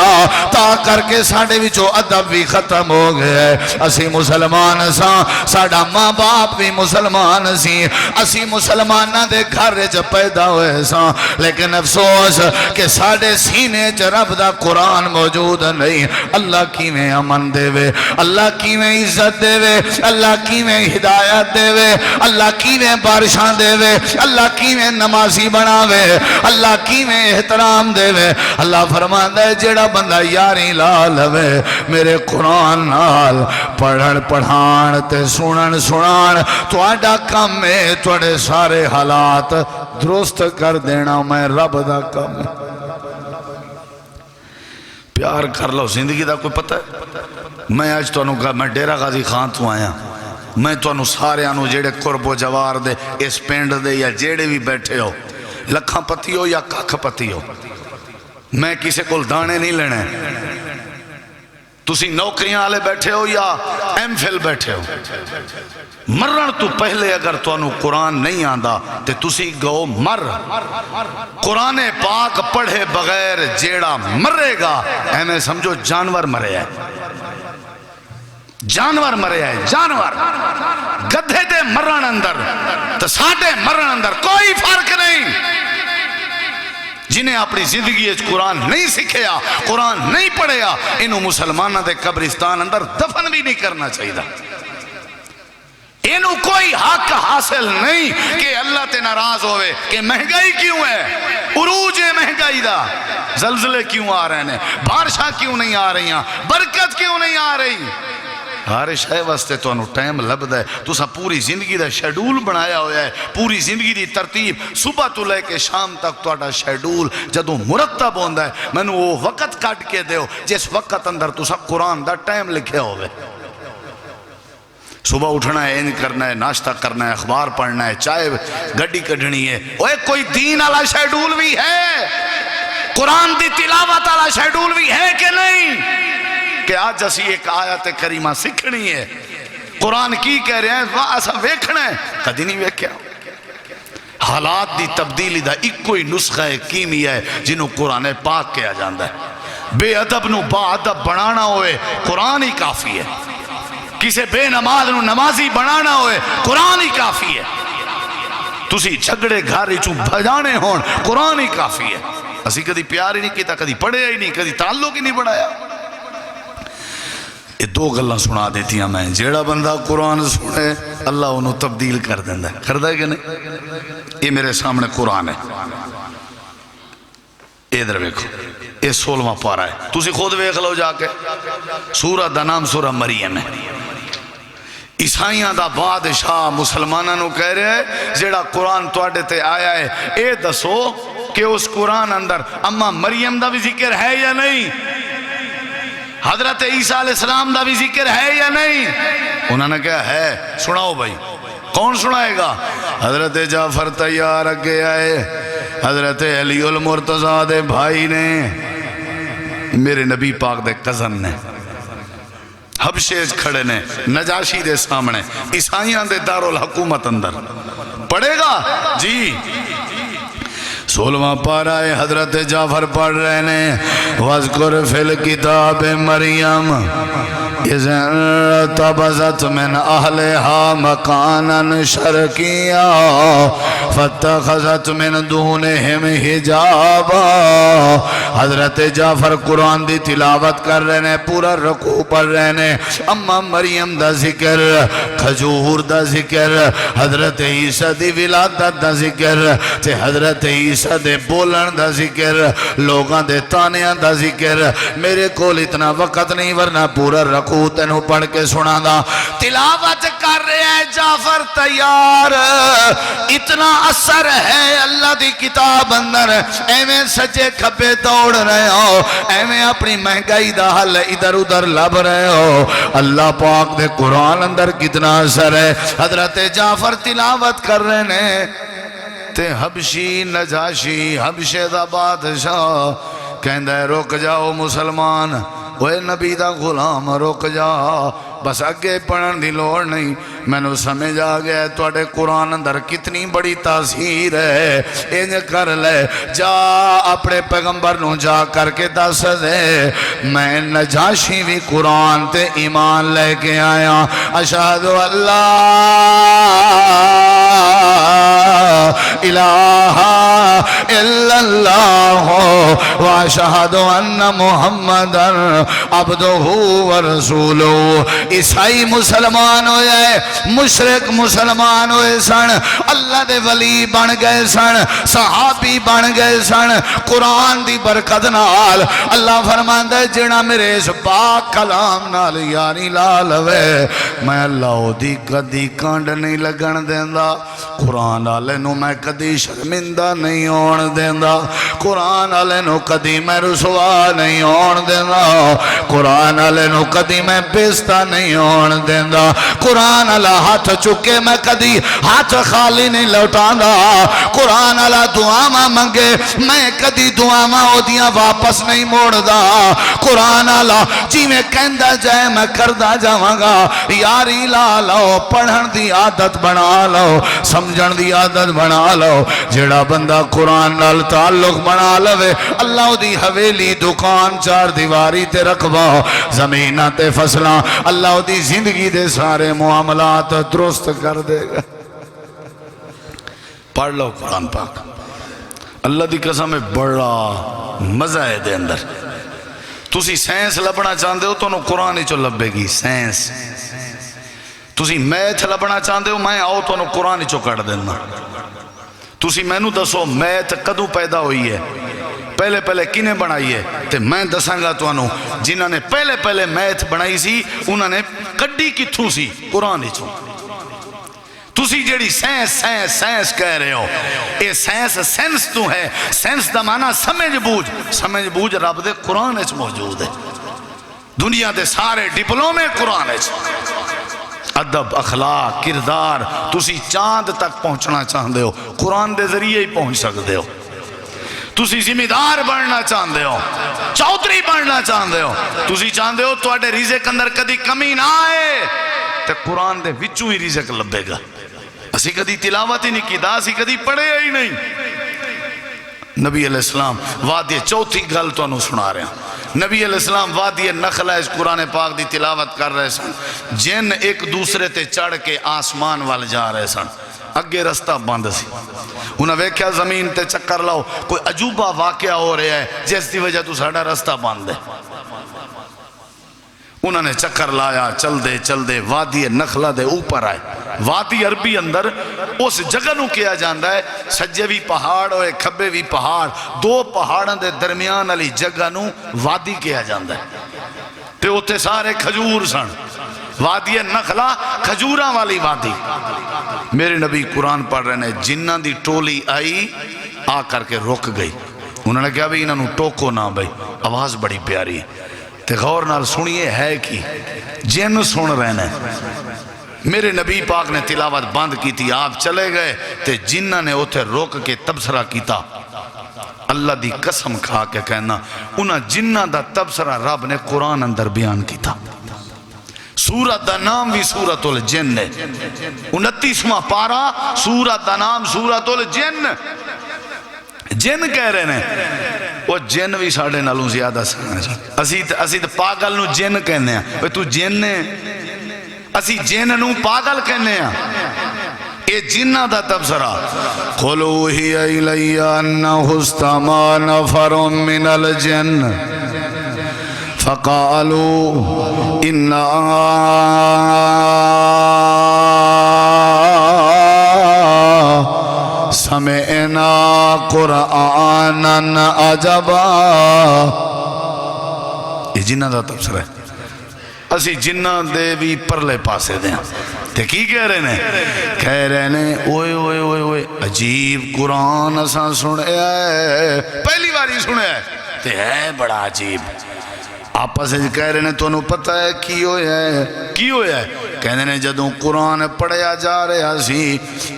تا کر کے ساڑے وچوں ادب بھی ختم ہو گئے، اسی مسلمان ساں، ساڑا ماں باپ بھی مسلمان سی، اسی مسلمانہ دے گھر وچ پیدا ہوئے ساں، لیکن افسوس کہ ساڑے سینے چ رب دا قرآن موجود نہیں۔ اللہ کیویں امن دے وے، اللہ کیویں عزت دے وے، اللہ کیویں ہدایت دے وے، اللہ کیویں بارشاں دے وے، اللہ کیویں نمازی بناوے، اللہ کیویں احترام دے وے۔ اللہ فرماندا ہے جیڑا بندہ یاری لا لوے میرے قرآن نال، پڑھن پڑھان تے سنن سنان تواڈا کم ہے، تواڈے سارے حالات درست کر دینا میں رب دا کم ہے۔ پیار کر لو، زندگی دا کوئی پتہ ہے؟ میں آج تو انہوں کہا میں ڈیرہ غازی خان تو آیا، میں تو انہوں سارے انہوں جیڑے قرب و جوار دے اس پینڈ دے یا جیڑے بھی بیٹھے ہو، لکھاں پتی ہو یا ککھ پتی ہو، میں کسی کو دانے نہیں لینے، تسی نوکریاں آلے بیٹھے ہو یا ایم فل بیٹھے ہو، مرن تو پہلے اگر تو انہوں قرآن نہیں آندہ تے تسی گو مر، قرآن پاک پڑھے بغیر جیڑا مرے گا ایمیں سمجھو جانور مرے ہے، جانور مرے ہے، جانور گدھے دے مرن اندر تو ساڑھے مرن اندر کوئی فرق نہیں۔ جنہیں اپنی زندگی اس قرآن نہیں سکھیا، قرآن نہیں پڑھیا، انہوں مسلمانہ دے قبرستان اندر دفن بھی نہیں کرنا چاہیے دا، انہوں کوئی حق حاصل نہیں کہ اللہ تے ناراض ہوئے کہ مہنگائی کیوں ہے، عروج مہنگائی دا، زلزلے کیوں آ رہے ہیں، بارشاں کیوں نہیں آ رہی ہیں، برکت کیوں نہیں آ رہی، ہر شے واسطے تو انہوں ٹائم لبدا ہے، تو سا پوری زندگی دا شیڈول بنایا ہویا ہے، پوری زندگی دی ترتیب صبح تو لے کے شام تک تو اٹھا شیڈول جدوں مرتب ہوندہ ہے، میں نے وہ وقت کاٹ کے دیو جس وقت اندر تو سا قرآن دا ٹائم لکھے ہوئے، صبح اٹھنا ہے، ان کرنا ہے، ناشتہ کرنا ہے، اخبار پڑھنا ہے، چائے گڈی کڈھنی ہے، اوہ کوئی دین والا شیڈول بھی ہے، قرآن دی تلاوت والا شیڈول بھی ہے کہ نہیں، کہ آج اسی ایک آیت کریمہ سکھنی ہے، قرآن کی کہہ رہے ہیں وہاں ایسا ویکھنا ہے، کدھی نہیں ویکھیا، حالات دی تبدیلی دا ایک کوئی نسخہ کیمیا ہے جنہوں قرآن پاک کیا جاندہ ہے، بے ادب نو با ادب بنانا ہوئے قرآن ہی کافی ہے، کسے بے نماز نو نمازی بنانا ہوئے قرآن ہی کافی ہے، تسی جھگڑے گھاری چوں بھجانے ہون قرآن ہی کافی ہے، اسی کدھی پیار ہی نہیں کیتا، کدھی پڑھے ہی نہیں، کدھی تعلق ہی نہیں بڑھایا۔ یہ دو گلہ سنا دیتی ہیں میں، جیڑا بندہ قرآن سنے اللہ انہوں تبدیل کر دیندہ ہے، کردہ ہے کہ نہیں؟ یہ میرے سامنے قرآن ہے، ادھر ویکھو، یہ 16واں پارہ ہے، تسی خود ویکھ لو جا کے، سورہ دا نام سورہ مریم ہے، عیسائیاں دا بادشاہ مسلمانہ نو کہہ رہے ہیں جیڑا قرآن توڑے تے آیا ہے، اے دسو کہ اس قرآن اندر اما مریم دا بھی ذکر ہے یا نہیں، حضرت عیسیٰ علیہ السلام دا بھی ذکر ہے یا نہیں، انہوں نے کہا ہے، سناؤ بھائی، کون سنائے گا؟ حضرت جعفر تیار اگے آئے، حضرت علی المرتضیٰ دے بھائی نے، میرے نبی پاک دے قزن نے، حبشیج کھڑے نے، نجاشی دے سامنے، عیسائیاں دے دارالحکومت اندر، پڑھے گا؟ جی 16واں پارہ ہے، حضرت جعفر پڑھ رہے نے، وَاذْكُرْ فِي الْكِتَابِ مَرْيَمَ إِذْ انْتَبَذَتْ مِنْ أَهْلِهَا مَكَانًا شَرْقِيًّا فَاتَّخَذَتْ مِنْ دُونِهِمْ حِجَابًا۔ حضرت جعفر قرآن دی تلاوت کر رہے نے، پورا رکوع پڑھ رہے نے، اما مریم دا ذکر، کھجور دا ذکر، حضرت عیسیٰ دی ولادت دا ذکر، تے حضرت عیسیٰ دے بولن دا ذکر، لوگاں دے تانیاں دا ذکر، میرے کول اتنا وقت نہیں ورنہ پورا رکوع تینوں پڑھ کے سنا دا۔ تلاوت کر رہے ہیں جعفر تیار، اتنا اثر ہے اللہ دی کتاب اندر، ایویں سجے کھبے دوڑ رہے ہو، ایویں اپنی مہنگائی دا حل ادھر ادھر لب رہے ہو۔ اللہ پاک دے قرآن اندر کتنا اثر ہے۔ حضرت جعفر تلاوت کر رہے ہیں تے حبشی نجاشی حبشے دا بادشاہ کہندہ ہے رک جاؤ مسلمان، اوے نبی دا غلام رک جا، بس اگے پڑھن دی لوڑ نہیں، میں نے سمجھ آ گیا توڑے قرآن اندر کتنی بڑی تاثیر ہے۔ انج کر لے جا اپنے پیغمبر نو جا کر کے دس دے میں نجاشی بھی قرآن تے ایمان لے کے آیا، اشہد اللہ الہ الا اللہ واشہد ان محمد عبدہ ورسولہ۔ عیسائی مسلمان ہوئے، مشرک مسلمان ہوئے سن، اللہ دے ولی بن گئے سن، صحابی بن گئے سن، قرآن دی برکت نال اللہ فرماندہ ہے جنہ میرے اس پاک کلام نال یاری لا لوے میں اللہ دی کدی کانڈ نہیں لگن دیندہ، قرآن آلے نو میں کدی شرمندہ نہیں ہون دیندہ، قرآن آلے نو کدی میں رسوا نہیں ہون دیندہ، قرآن آلے نو کدی میں بیستہ نہیں ہون دیندہ، قرآن اللہ ہاتھ چکے میں کدی ہاتھ خالی نہیں لوٹاندہ، قرآن اللہ دعاواں منگے میں کدی دعاواں اودیاں واپس نہیں موڑ دا، قرآن اللہ جی میں کہندہ جائے میں کردہ جاواں گا۔ یاری لا لو، پڑھن دی عادت بنا لو، سمجھن دی عادت بنا لو، جڑا بندہ قرآن نال تعلق بنا لوے اللہ دی حویلی دکان چار دیواری تے رکھوا زمینہ تے فصلہ اللہ دی زندگی دے سارے معاملات درست کر دے گا۔ پڑھ لو قرآن پاک، اللہ دی قسم ہے بڑا مزہ ہے دے اندر۔ تسی سائنس لبنا چاہندے ہو تو انہوں قرآن ہی چو لبے گی سائنس، تسی میتھ لبنا چاہندے ہو میں آؤ تو انہوں قرآن ہی چو کٹ دینا۔ تسی میں نو دسو میتھ کدوں پیدا ہوئی ہے، پہلے پہلے کینے بنائی ہے، تے میں دساں گا تو انہوں جنہاں نے پہلے پہلے میتھ بنائی سی انہوں نے کڈی کتھوں سی قرآن ہی چو۔ تسی جیڑی سائنس سائنس سائنس کہہ رہے ہو اے سائنس سینس تو ہے، سینس دا معنی سمجھ بوجھ، سمجھ بوجھ رب دے قرآن اچ موجود ہے، دنیا دے سارے ڈپلومے قرآن اچ، ادب اخلاق کردار، تسی چاند تک پہنچنا چاہندے ہو قرآن دے ذریعے ہی پہنچ سکتے ہو، تسی ذمہ دار بننا چاہندے ہو، چودھری بننا چاہندے ہو، تسی چاہندے ہو تواڈے رزق اندر کدی کمی نہ آئے تے قرآن دے وچوں ہی رزق لبے گا۔ اسی کدی تلاوت ہی نہیں کی دا، اسی کدی پڑھے ہی نہیں۔ نبی علیہ السلام وادی چوتھی گل تو انہوں سنا رہے ہیں، نبی علیہ السلام وادی نخلہ اس قرآن پاک دی تلاوت کر رہے سن، جن ایک دوسرے تے چڑھ کے آسمان وال جا رہے سن، اگے رستہ بند سی، انہوں نے ویکھیا زمین تے چکر لاؤ کوئی عجوبہ واقعہ ہو رہا ہے جس دی وجہ تو ساڑھا رستہ بند ہے، انہوں نے چکر لایا چل دے وادی نخلہ دے اوپر آئے۔ وادی عربی اندر اس جگہ نو کیا جاندہ ہے سجے بھی پہاڑ ہوئے کھبے بھی پہاڑ، دو پہاڑاں دے درمیان علی جگہ نو وادی کیا جاندہ ہے، تے ہوتے سارے کھجور سن، وادی نخلہ کھجوراں والی وادی۔ میرے نبی قرآن پڑھ رہے ہیں، جنہ دی ٹولی آئی آ کر کے رک گئی، انہوں نے کہا بھی انہوں ٹوکو نہ بھائی، آواز بڑی پیاری ہے، تے غور نال سنیے ہے کی جن سن رہے ہیں۔ میرے نبی پاک نے تلاوت بند کی تھی، آپ چلے گئے تے جنہ نے اتھے روک کے تبصرہ کیتا، اللہ دی قسم کھا کے کہنا انہاں جنہ دا تبصرہ رب نے قرآن اندر بیان کیتا۔ سورت دا نام بھی سورت الجن ہے، 29واں پارا سورت دا نام سورت الجن، جن کہہ رہے ہیں وہ جن بھی ساڑھے نالوں زیادہ سنا جا، اسی تو پاگل نو جن کہنے ہیں، تو جن نے اسی جن نو پاگل کہنے ہیں، اے جنہ دا تبصرہ قُلْ أُوحِيَ إِلَيَّ أَنَّهُ اسْتَمَعَ نَفَرٌ مِّنَ الْجِنِّ فَقَالُوا إِنَّا سمعنا قرآنا عجبا. یہ جنہ دا تفسیر ہے. اسی جنہ دے بھی پرلے پاسے دیں تے کی کہہ رہے ہیں؟ کہہ رہے ہیں اوئے اوئے اوئے اوئے عجیب قرآن اساں سنے ہے، پہلی باری سنے ہے تے ہے بڑا عجیب. آپس کہہ رہے ہیں تو انہوں پتہ ہے کی ہویا ہے، کی ہویا ہے؟ کہنے نے جدوں قرآن پڑھیا جا رہا سی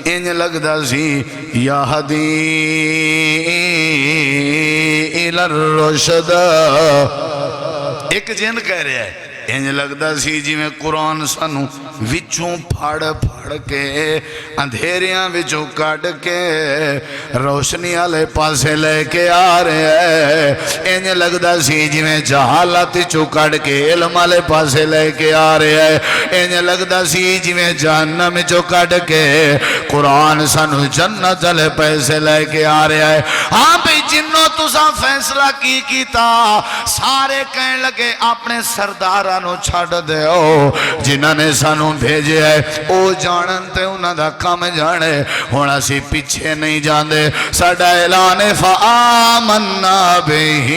انج لگدا سی یہدی الی الرشد. ایک جن کہہ رہا ہے انج لگدا سی جی میں قرآن سانو وچوں پھڑ پھڑ کے اندھیریاں وچوں کڈ کے روشنی والے پاسے لے کے آ رہے ہے. انج لگدا سی جی میں جہالت وچوں کڈ کے علم والے پاسے لے کے آ رہے ہے. انج لگدا سی جی میں جہنم وچوں کڈ کے قرآن سانو جنت والے پاسے لے کے آ رہا ہے. ہاں بھئی جنوں تساں فیصلہ کی کیتا؟ سارے کہن لگے اپنے سردارانو چھڑ دے او، جنہاں نے سانو بھیجے ہے او جانن تے انہاں دا کام جانے. ہن اسی پیچھے نہیں جاندے. ساڈا اعلان فآمنا بہ،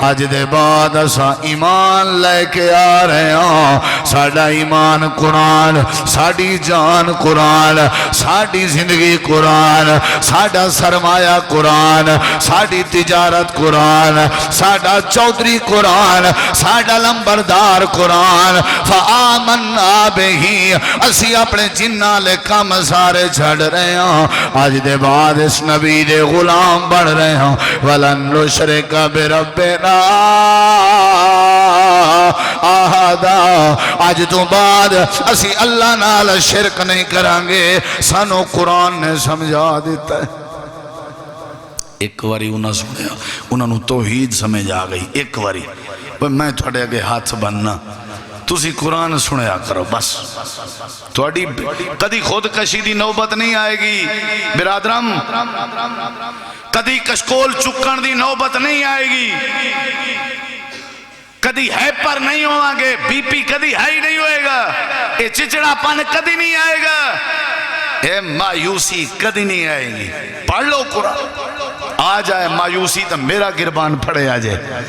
اج دے بعد اساں ایمان لے کے آ رہے ہاں. ساڈا ایمان قرآن، ساڈی جان قرآن، ساڈی زندگی قرآن، ساڈا سرمایہ قرآن، ساڈی تجارت قرآن، ساڈا چودھری قرآن، ساڈا لمبردار قرآن. فآمنا بہ، اسی اپنے جنہ لے کام سارے چھڑ رہے ہاں. آج دے بعد اس نبی دے غلام بڑھ رہے ہاں. وَلَن نُشْرِكَ بِرَبِّنَا أَحَدًا. آج تو بعد اسی اللہ نال شرک نہیں کرانگے. سانو قرآن نے سمجھا دیتا ہے. ایک واری انہاں سنیا، انہاں نو توحید سمجھ آ گئی. ایک واری میں تھوڑے اگے ہاتھ بننا، تسی قرآن سنیا کرو بس. تھوڑی کدی خود کشی دی نوبت نہیں آئے گی برادرم، کدی کشکول چکن دی نوبت نہیں آئے گی، کدی ہیپر نہیں ہوں گے، بی پی کدی ہائی نہیں ہوئے گا، اے چچڑا پن کدی نہیں آئے گا، اے مایوسی کدی نہیں آئے گی. پڑھ لو قرآن. آ جائے مایوسی تو میرا گربان پھڑے آ جائے.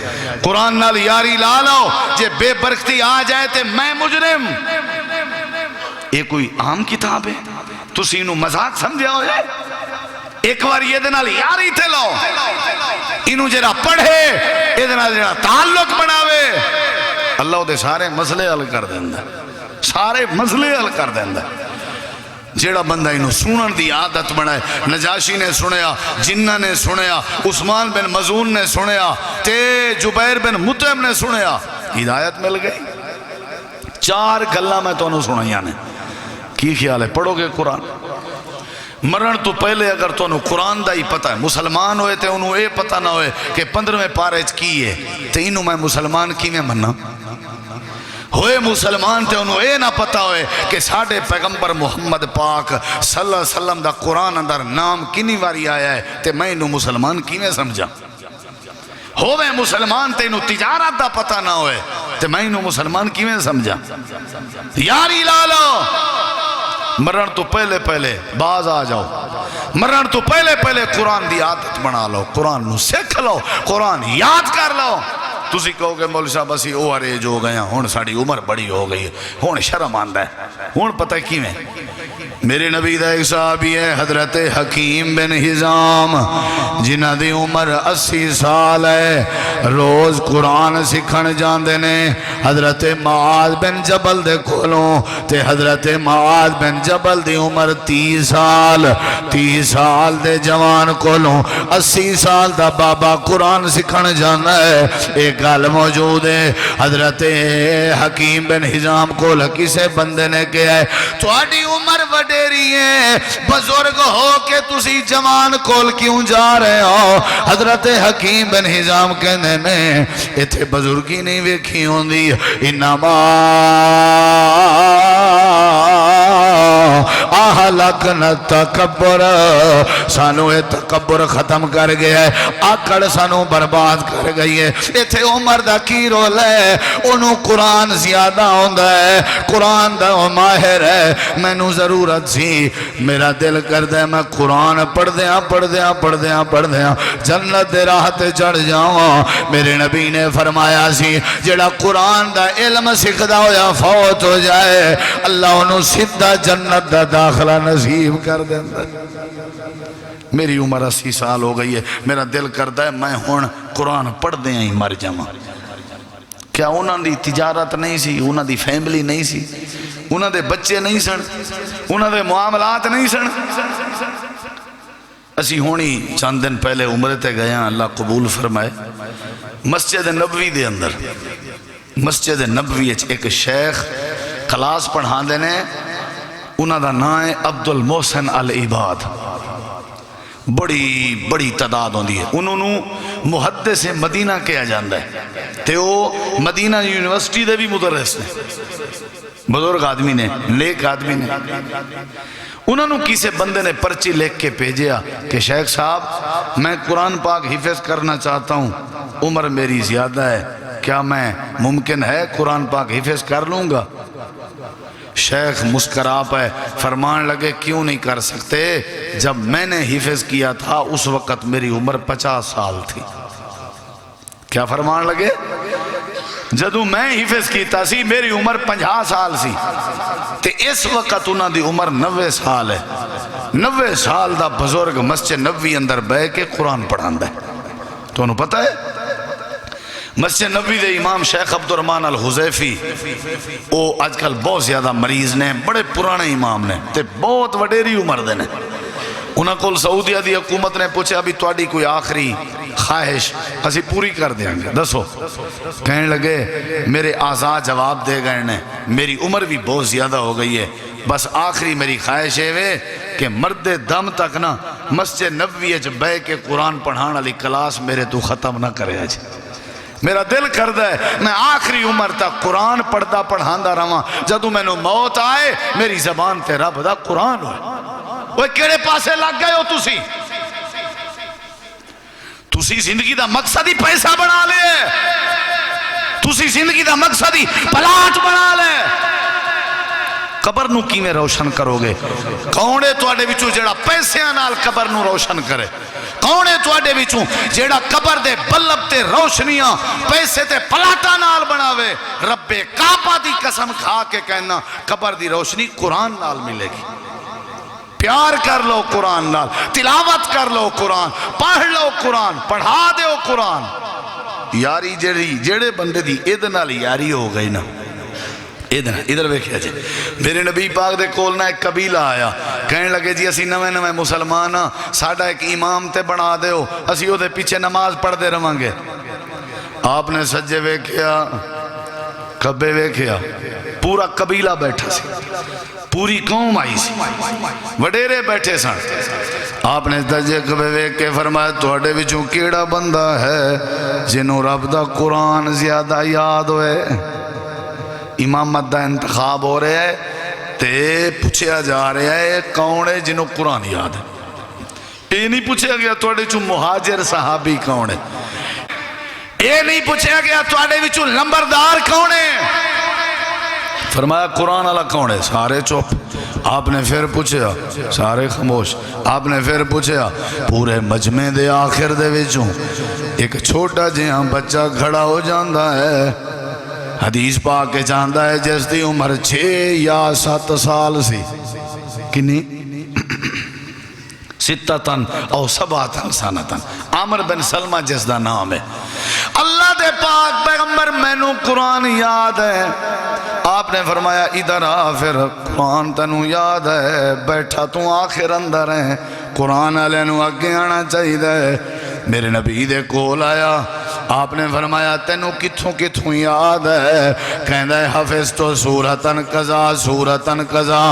قرآن نال یاری لا لو، جے بے برکتی آ جائے تے میں مجرم. یہ کوئی عام کتاب ہے تسی انہوں مذاق سمجھا ہو جائے؟ ایک بار یہ دنال یاری تھے لو، انہوں جرا پڑھے یہ دنال جرا تعلق بناوے، اللہ دے سارے مسئلے حل کر دیندہ، سارے مسئلے حل کر دیندہ. جیڑا بندہ انہوں سنن دی عادت بنائے. نجاشی نے سنیا، جنہ نے سنیا، عثمان بن مزون نے سنیا، تے جبیر بن مطعم نے سنیا، ہدایت مل گئی. 4 گلہ میں تو انہوں سنیا نے. کی خیال ہے پڑھو گے قرآن؟ مرن تو پہلے اگر تو انہوں قرآن دا ہی پتہ ہے، مسلمان ہوئے تے انہوں اے پتہ نہ ہوئے کہ 15ویں پارچ کی ہے تے انہوں میں مسلمان کی میں مننا ہوئے. مسلمان تے انہوں اے نہ پتہ ہوئے کہ ساڑھے پیغمبر محمد پاک صلی اللہ علیہ وسلم دا قرآن اندر نام کنی واری آیا ہے تے میں انہوں مسلمان کی میں سمجھا. ہوئے مسلمان تے انہوں تجارت دا پتہ نہ ہوئے تے میں انہوں مسلمان کی میں سمجھا. یاری لالو مرن تو پہلے پہلے باز آ جاؤ، مرن تو پہلے پہلے قرآن دی عادت بنا لو، قرآن نو سکھ لو، قرآن یاد کر لو. تسی کہو کہ مولوی صاحب اسی اوور ایج ہو گئے ہیں، ہون ساڑی عمر بڑی ہو گئی ہے، ہون شرم آندہ ہے. ہون پتہ کی میں میرے نبی دا ایک صحابی ہے حضرت حکیم بن حزام، جنہ دی عمر 80 سال ہے، روز قرآن سکھن جاندے نے. حضرت معاذ بن جبل دے کھولوں تے حضرت معاذ بن جبل دی عمر 30 سال، 30 سال دے جوان کھولوں 80 سال دا بابا قرآن سکھن جانا ہے. ایک گل موجود ہے، حضرت حکیم بن حزام کو کسے بندے نے کہا ہے تھوڑی عمر وڈیری ہے، بزرگ ہو کے تسی جوان کول کیوں جا رہے ہو؟ حضرت حکیم بن حزام کہنے نے اتھے بزرگی نہیں ویکھی ہوندی، انما اہلکنا تکبر، سانو اے تکبر ختم کر گیا ہے، آکڑ سانو برباد کر گئی ہے۔ ایتھے عمر دا کی رول ہے، انہوں قرآن زیادہ ہوندہ ہے، قرآن دا ماہر ہے، میں نو ضرورت سی، میرا دل کر دے میں قرآن پڑھ دیاں جنت دے راہ تے چڑھ جاؤں۔ میرے نبی نے فرمایا سی جڑا قرآن دا علم سکھدا ہویا فوت ہو جائے، اللہ انہوں سدھا جنت دا داخلہ نصیب کر دیندہ۔ میری عمر 80 سال ہو گئی ہے، میرا دل کرتا ہے میں ہون قرآن پڑھ دیں ہی مر جاواں۔ کیا انہاں دی تجارت نہیں سی، انہاں دی فیملی نہیں سی، انہاں دے بچے نہیں سن، انہاں دے معاملات نہیں سن؟ اسی ہونی چند دن پہلے عمرے تے گئے ہیں، اللہ قبول فرمائے۔ مسجد نبوی دے اندر، مسجد نبوی ایک شیخ کلاس پڑھا دینے، انہاں دا نام ہے عبد المحسن العباد، بڑی تعداد ہوندی ہے، انہوں نے محدث مدینہ کیا جاندہ ہے، تے وہ مدینہ یونیورسٹی دے بھی مدرس نے، بزرگ آدمی نے، نیک آدمی نے۔ انہوں نے کسی بندے نے پرچی لکھ کے بھیجیا کہ شیخ صاحب میں قرآن پاک حفظ کرنا چاہتا ہوں، عمر میری زیادہ ہے، کیا میں ممکن ہے قرآن پاک حفظ کر لوں گا؟ شیخ مسکرا پہ فرمان لگے کیوں نہیں کر سکتے، جب میں نے حفظ کیا تھا اس وقت میری عمر 50 سال تھی۔ کیا فرمان لگے؟ جدو میں حفظ کیتا سی میری عمر 50 سال سی، تے اس وقت انہاں دی عمر 90 سال ہے۔ 90 سال دا بزرگ مسجد نبوی اندر بے کے قرآن پڑھاندہ ہے۔ تو انہوں پتہ ہے مسجد نبوی دے امام شیخ عبد الرحمن الحذیفی، وہ آج کل بہت زیادہ مریض نے، بڑے پرانے امام نے تے بہت وڈیری عمر دے نے۔ انہاں کو سعودیہ دی حکومت نے پوچھے ابھی تواڈی کوئی آخری خواہش اسی پوری کر دیاں گے، دسو؟ کہنے لگے میرے اعضاء جواب دے گئے نے، میری عمر بھی بہت زیادہ ہو گئی ہے، بس آخری میری خواہش ہے کہ مرد دم تک نہ مسجد نبوی وچ بہ کے قرآن پڑھان والی کلاس میرے تو ختم نہ کرے آج۔ میرا دل کردا ہے میں آخری عمر تک قرآن پڑھدا پڑھاندا رہواں، جدوں مینوں موت آئے میری زبان تے رب دا قرآن ہوئے۔ وہ کیڑے پاسے لگ گئے ہو تسی؟ تسی زندگی دا مقصد ہی پیسہ بنا لے، تسی زندگی دا مقصد ہی پلاٹ بنا لے۔ قبر نو کی میں روشن کرو گے؟ کون ہے تواڈے وچوں جڑا پیسیاں نال قبر نو روشن کرے؟ کون ہے تواڈے وچوں جڑا قبر دے بلب تے روشنیاں پیسے تے پلاٹاں نال بناوے؟ رب کعبہ دی قسم کھا کے کہنا قبر دی روشنی قرآن نال ملے گی۔ پیار کر لو قرآن نال، تلاوت کر لو قرآن، پڑھ لو قرآن، پڑھا دیو قرآن۔ یاری جڑے بندے دی ادھر نال یاری ہو گئی نا، ادھر ویکھیا جی میرے نبی پاک دے کول نہ ایک قبیلہ آیا، کہنے لگے جی اسی نویں مسلمان ہاں، ساڈا ایک امام تے بنا دیو، اسی او دے پیچھے نماز پڑھ دے رہواں گے۔ آپ نے سجے ویکھیا، کبے ویکھیا، پورا قبیلہ بیٹھا سی، پوری قوم آئی سی، وڈیرے بیٹھے سن۔ آپ نے سجے کبے ویکھ کے فرمایا تواڈے وچوں کیڑا بندہ ہے جنوں رب دا قرآن زیادہ یاد ہوئے؟ امامت دا انتخاب ہو رہا ہے تے پوچھیا جا رہا ہے کون ہے جنہوں قرآن یاد ہے۔ یہ نہیں پوچھیا گیا تواڈے چوں مہاجر صحابی کون ہے، یہ نہیں پوچھیا گیا تواڈے وچوں لمبردار کون ہے۔ فرمایا قرآن والا کون ہے؟ سارے چپ۔ آپ نے پھر پوچھیا، سارے خاموش۔ آپ نے پھر پوچھیا پورے مجمع دے آخر دے وچوں ایک چھوٹا جہاں بچہ کھڑا ہو جاندہ ہے، حدیث پاک کے جاندہ ہے جس دی عمر 6 یا 7 سال سی، کنی 6 او 7 سنتن، عامر بن سلمہ جس دا نام ہے۔ اللہ دے پاک پیغمبر مینوں قرآن یاد ہے۔ آپ نے فرمایا ادھر آ، پھر قرآن تنوں یاد ہے، بیٹھا تو آخر اندر ہے، قرآن والے نوں اگے آنا چاہیے۔ میرے نبی دے کول آیا، آپ نے فرمایا تینوں کتھوں یاد ہے؟ کہندہ ہے حفظ تو سورتن قضا سورتن قضا،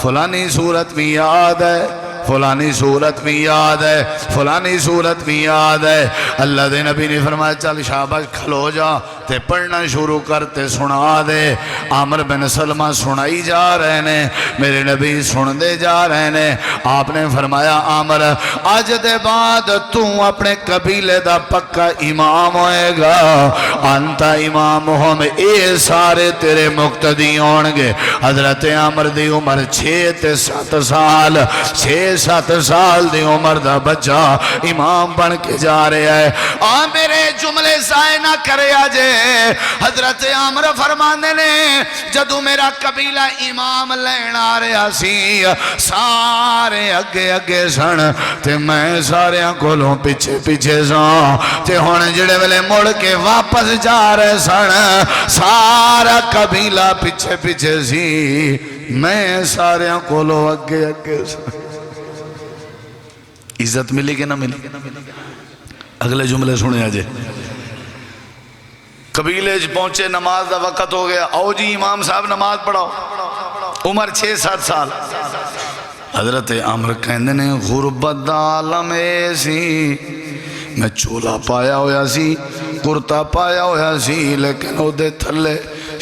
فلانی سورت میں یاد ہے، فلانی صورت میں یاد ہے، فلانی صورت میں یاد ہے۔ اللہ دے نبی نے فرمایا چل شاباش کھلو جا، تے پڑھنا شروع کرتے سنا دے۔ عامر بن سلمہ سنائی جا رہے نے، میرے نبی سن دے جا رہے نے۔ آپ نے فرمایا عامر آج دے بعد تو اپنے قبیلے دا پکا امام ہوئے گا، انتا امام ہم، اے سارے تیرے مقتدی ہونگے۔ حضرت عامر دی عمر 6 سال 6-7 سال دی عمر دا بچہ امام بن کے جا رہے ہے۔ میرے جملے ضائع نہ کرے آجے، حضرت عامر فرمانے نے جدو میرا قبیلہ امام لین آ رہا سی، سارے اگے اگے سن تے میں سارے کولوں پیچھے پیچھے سان، تے ہونے جڑے ویلے مڑ کے واپس جا رہے سن، سارا قبیلہ پیچھے پیچھے سی، میں سارے کولوں اگے اگے سن۔ عزت ملی کہ نہ ملی؟ اگلے جملے سنے آجے۔ قبیلے پہنچے، نماز دا وقت ہو گیا، آؤ جی امام صاحب نماز پڑھاؤ۔ عمر 6-7 سال۔ حضرت عامر کہندے نے غربت دا عالم ایسی، میں چولا پایا ہویا سی، کرتا پایا ہویا سی، لیکن او دے تھلے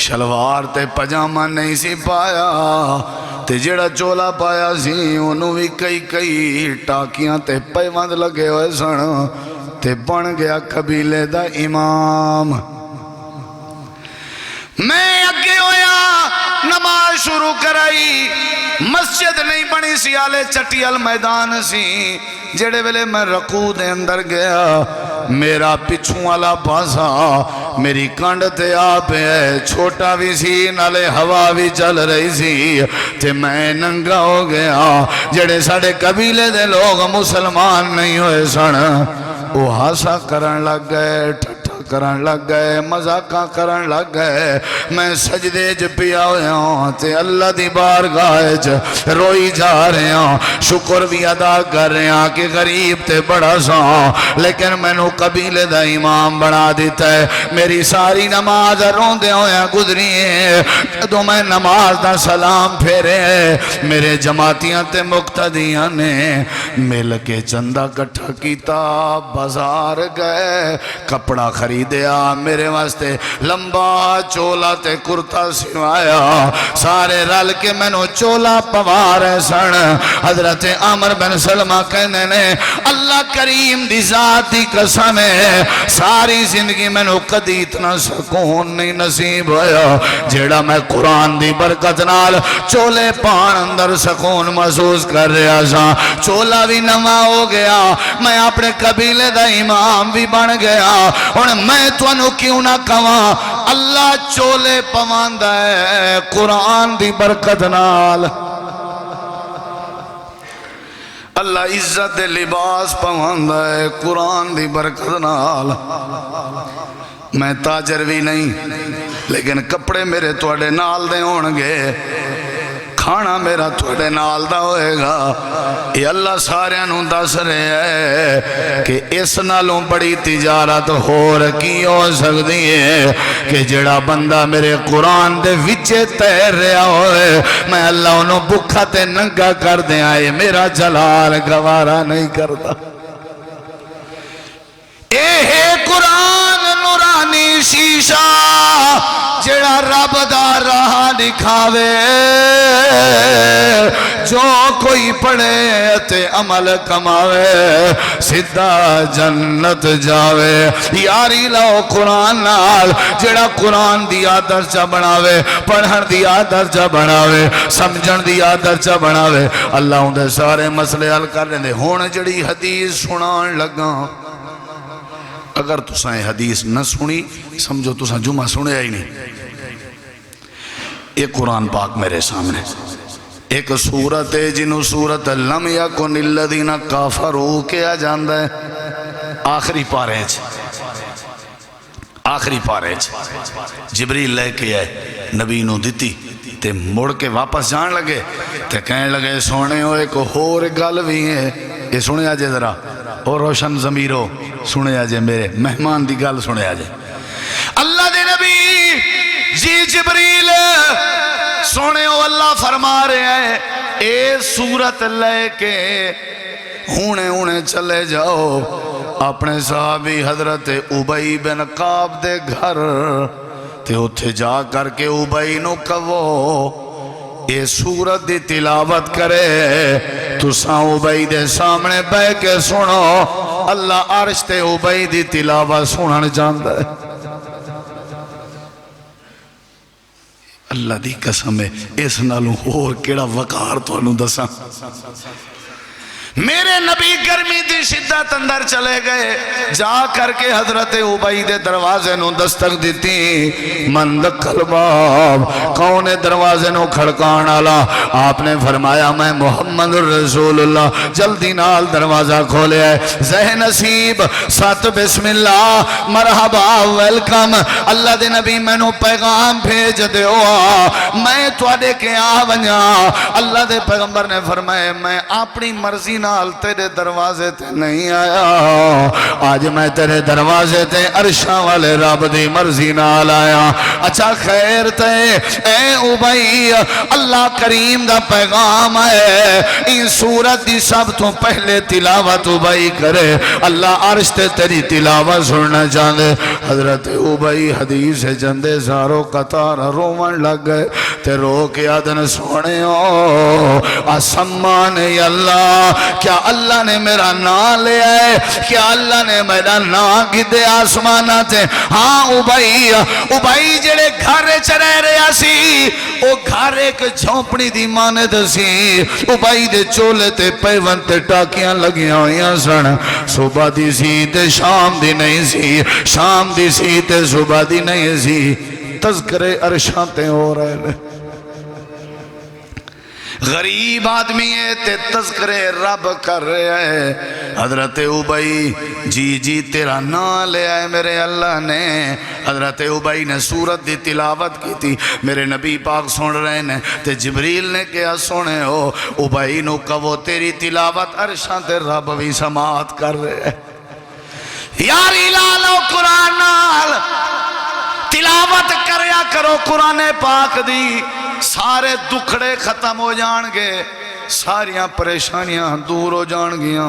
شلوار تے پجامہ نہیں سی پایا، تے جڑا چولا پایا سی انہوں بھی کئی ٹاکیاں تے پیوند لگے ہوئے سن، تے بن گیا قبیلے دا امام۔ میں اگے ہویا نماز شروع کرائی، مسجد نہیں بنی سی، آلے چٹیل میدان سی، جڑے ویلے میں رکوع دے اندر گیا، میرا پچھوں والا پاسا میری کانڈ تے آپ ہے، چھوٹا بھی سی نالے ہوا بھی چل رہی سی، تے میں ننگا ہو گیا۔ جڑے ساڑے قبیلے دے لوگ مسلمان نہیں ہوئے سن، وہ ہاسا کرن لگ گئے، کرن لگ گئے، مذاقاں کرن لگ گئے۔ میں سجدے چ پیا ہویا ہوں تے اللہ دی بارگاہ چ روئی جا رہے ہوں، شکر بھی ادا کر رہے ہوں کہ غریب تے بڑا سا، لیکن میں نو قبیلے دا امام بنا دیتا ہے۔ میری ساری نماز روندے ہویا گزری ہے، جدوں میں نماز دا سلام پھیرے، میرے جماعتیاں تے مقتدیاں نے مل کے چندہ کٹھا کیتا، بازار گئے، کپڑا خریدیا، میرے واسطے لمبا چولا تے کرتا سوایا، سارے رل کے میں نو چولا پوا رہے سن۔ حضرت عامر بن سلمہ کہنے نے اللہ کریم دی ذات دی قسم ہے، ساری زندگی میں نو کدی اتنا سکون نہیں نصیب ہویا جیڑا میں قرآن دی برکت نال چولے پان اندر سکون محسوس کر رہا سا۔ چولا بھی نواں ہو گیا، میں اپنے قبیلے دا امام بھی بن گیا۔ اور میں تو انہوں کیوں نہ کہاں اللہ چولے پواندہ ہے قرآن دی برکت نال، اللہ عزت دے لباس پواندہ ہے قرآن دی برکت نال۔ میں تاجر بھی نہیں، لیکن کپڑے میرے توڑے نال دے ہونگے، کھانا میرا توڑے نال دا ہوئے گا۔ یہ اللہ سارے انہوں دس رہے ہیں کہ اس نالوں بڑی تجارت ہو رکی ہو سکتی ہے کہ جڑا بندہ میرے قرآن دے وچے تیر رہا ہوئے، میں اللہ انہوں بکھا تے ننگا کر دیں آئے، میرا جلال گوارا نہیں کرتا۔ اے ہے قرآن نورانی شیشہ جڑا رب دا راہ دکھاوے، جو کوئی پڑھے تے عمل کماوے، سدھا جنت جاوے۔ یاری لاؤ قرآن نال، جڑا قرآن دی عادت چا بناوے، پڑھن دی عادت چا بناوے، سمجھن دی عادت چا بناوے، اللہ ان دے سارے مسئلے حل کر لیں دے۔ ہون جڑی حدیث سنان لگا، اگر تساں حدیث نہ سنی سمجھو تساں جمعہ سنے ہی نہیں۔ ایک قرآن پاک میرے سامنے، ایک سورت ہے جنہوں سورت لم یکن الذین کافروا کیا جاندہ ہے، آخری پارے جبریل لے کے آئے، نبی نو دیتی تے مڑ کے واپس جان لگے تے کہنے لگے سونے ہو ایک اور گل بھی ہے، یہ سنے آجے ذرا، اور روشن ضمیرو سنے آجے، میرے مہمان دی گل سنے آجے۔ اللہ دے نبی جی جبریل سونے ہو اللہ فرما رہے ہیں اے سورت لے کے ہونے چلے جاؤ، اپنے صحابی حضرت ابئی بن کعب دے گھر تے اتھے جا کر کے ابئی نو کہو اے سورت دی تلاوت کرے تو ساں ابئی دے سامنے بے کے سنو اللہ عرش تے ابئی دی تلاوت سنن جاندہ ہے اللہ دی قسم ہے اس نالوں اور کیڑا وقار تو انہوں دساں میرے نبی گرمی دی شدت اندر چلے گئے جا کر کے حضرت ابئی دے دروازے نو دستک دیتی من دخل باب کون دروازے نو کھڑکان آلا آپ نے فرمایا میں محمد الرسول اللہ جلدی نال دروازہ کھولے ہے زہ نصیب سات بسم اللہ مرحبا ویلکم اللہ دے نبی میں نو پیغام بھیج دے میں توڑے کے آونیا اللہ دے پیغمبر نے فرمایا میں اپنی مرضی نال تیرے دروازے تے نہیں آیا آج میں تیرے دروازے تے عرشاں والے رب دی مرضی نال آیا اچھا خیر تے اے ابئی اللہ کریم دا پیغام ہے ان سورت دی سب تو پہلے تلاوت ابئی کرے اللہ عرش تے تیری تلاوت سننا چاہتے حضرت ابئی حدیث جندے زارو قطار رومن لگ گئے تے رو کے آدن سونے آسمان اللہ کیا اللہ نے میرا نام لے آئے کیا اللہ نے میرا نام گدے آسمانہ تے ہاں ابئی جڑے گھارے چرے رہا سی او گھارے کے جھونپنی دی مانے دسی ابئی دے چولے تے پیون تے ٹاکیاں لگیاں ہویاں سن صبح دی سی تے شام دی نہیں سی شام دی سی تے صبح دی نہیں سی تذکرے عرشاں تے ہو رہے غریب آدمی ہے تے تذکرے رب کر رہے ہیں حضرت ابئی جی تیرا نام لے آئے میرے اللہ نے حضرت ابئی نے سورت دی تلاوت کی تھی میرے نبی پاک سن رہے ہیں تے جبریل نے کیا سنے ہو ابئی نو کہو تیری تلاوت عرشاں تے رب بھی سماعت کر رہے ہیں یاری لالو قرآن نال تلاوت کریا کرو قرآن پاک دی سارے دکھڑے ختم ہو جان گے ساریاں پریشانیاں دور ہو جان گیاں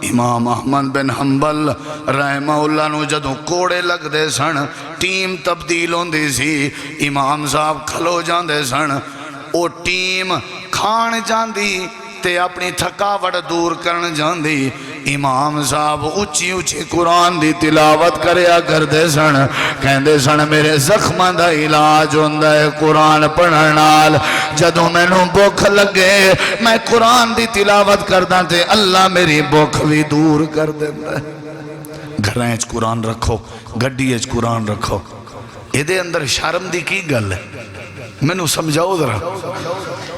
امام احمد بن حنبل رحمہ اللہ نو جدوں کوڑے لگ دے سن ٹیم تبدیل ہون دی سی امام صاحب کھلو جان دے سن او ٹیم کھان جان دی تے اپنی تھکاوٹ دور کرن جان دی امام صاحب اچھی اچھی قرآن دی تلاوت کریا کر دے سن کہن دے سن میرے زخمہ دا علاج ہوندہ ہے قرآن پڑھنال جدوں میں نو بھوک لگے میں قرآن دی تلاوت کردہ تے اللہ میری بھوک بھی دور کر دیندہ ہے گھریں اچھ قرآن رکھو گڈی اچھ قرآن رکھو ایدے اندر شرم دی کی گل ہے میں نو سمجھاؤ ذرا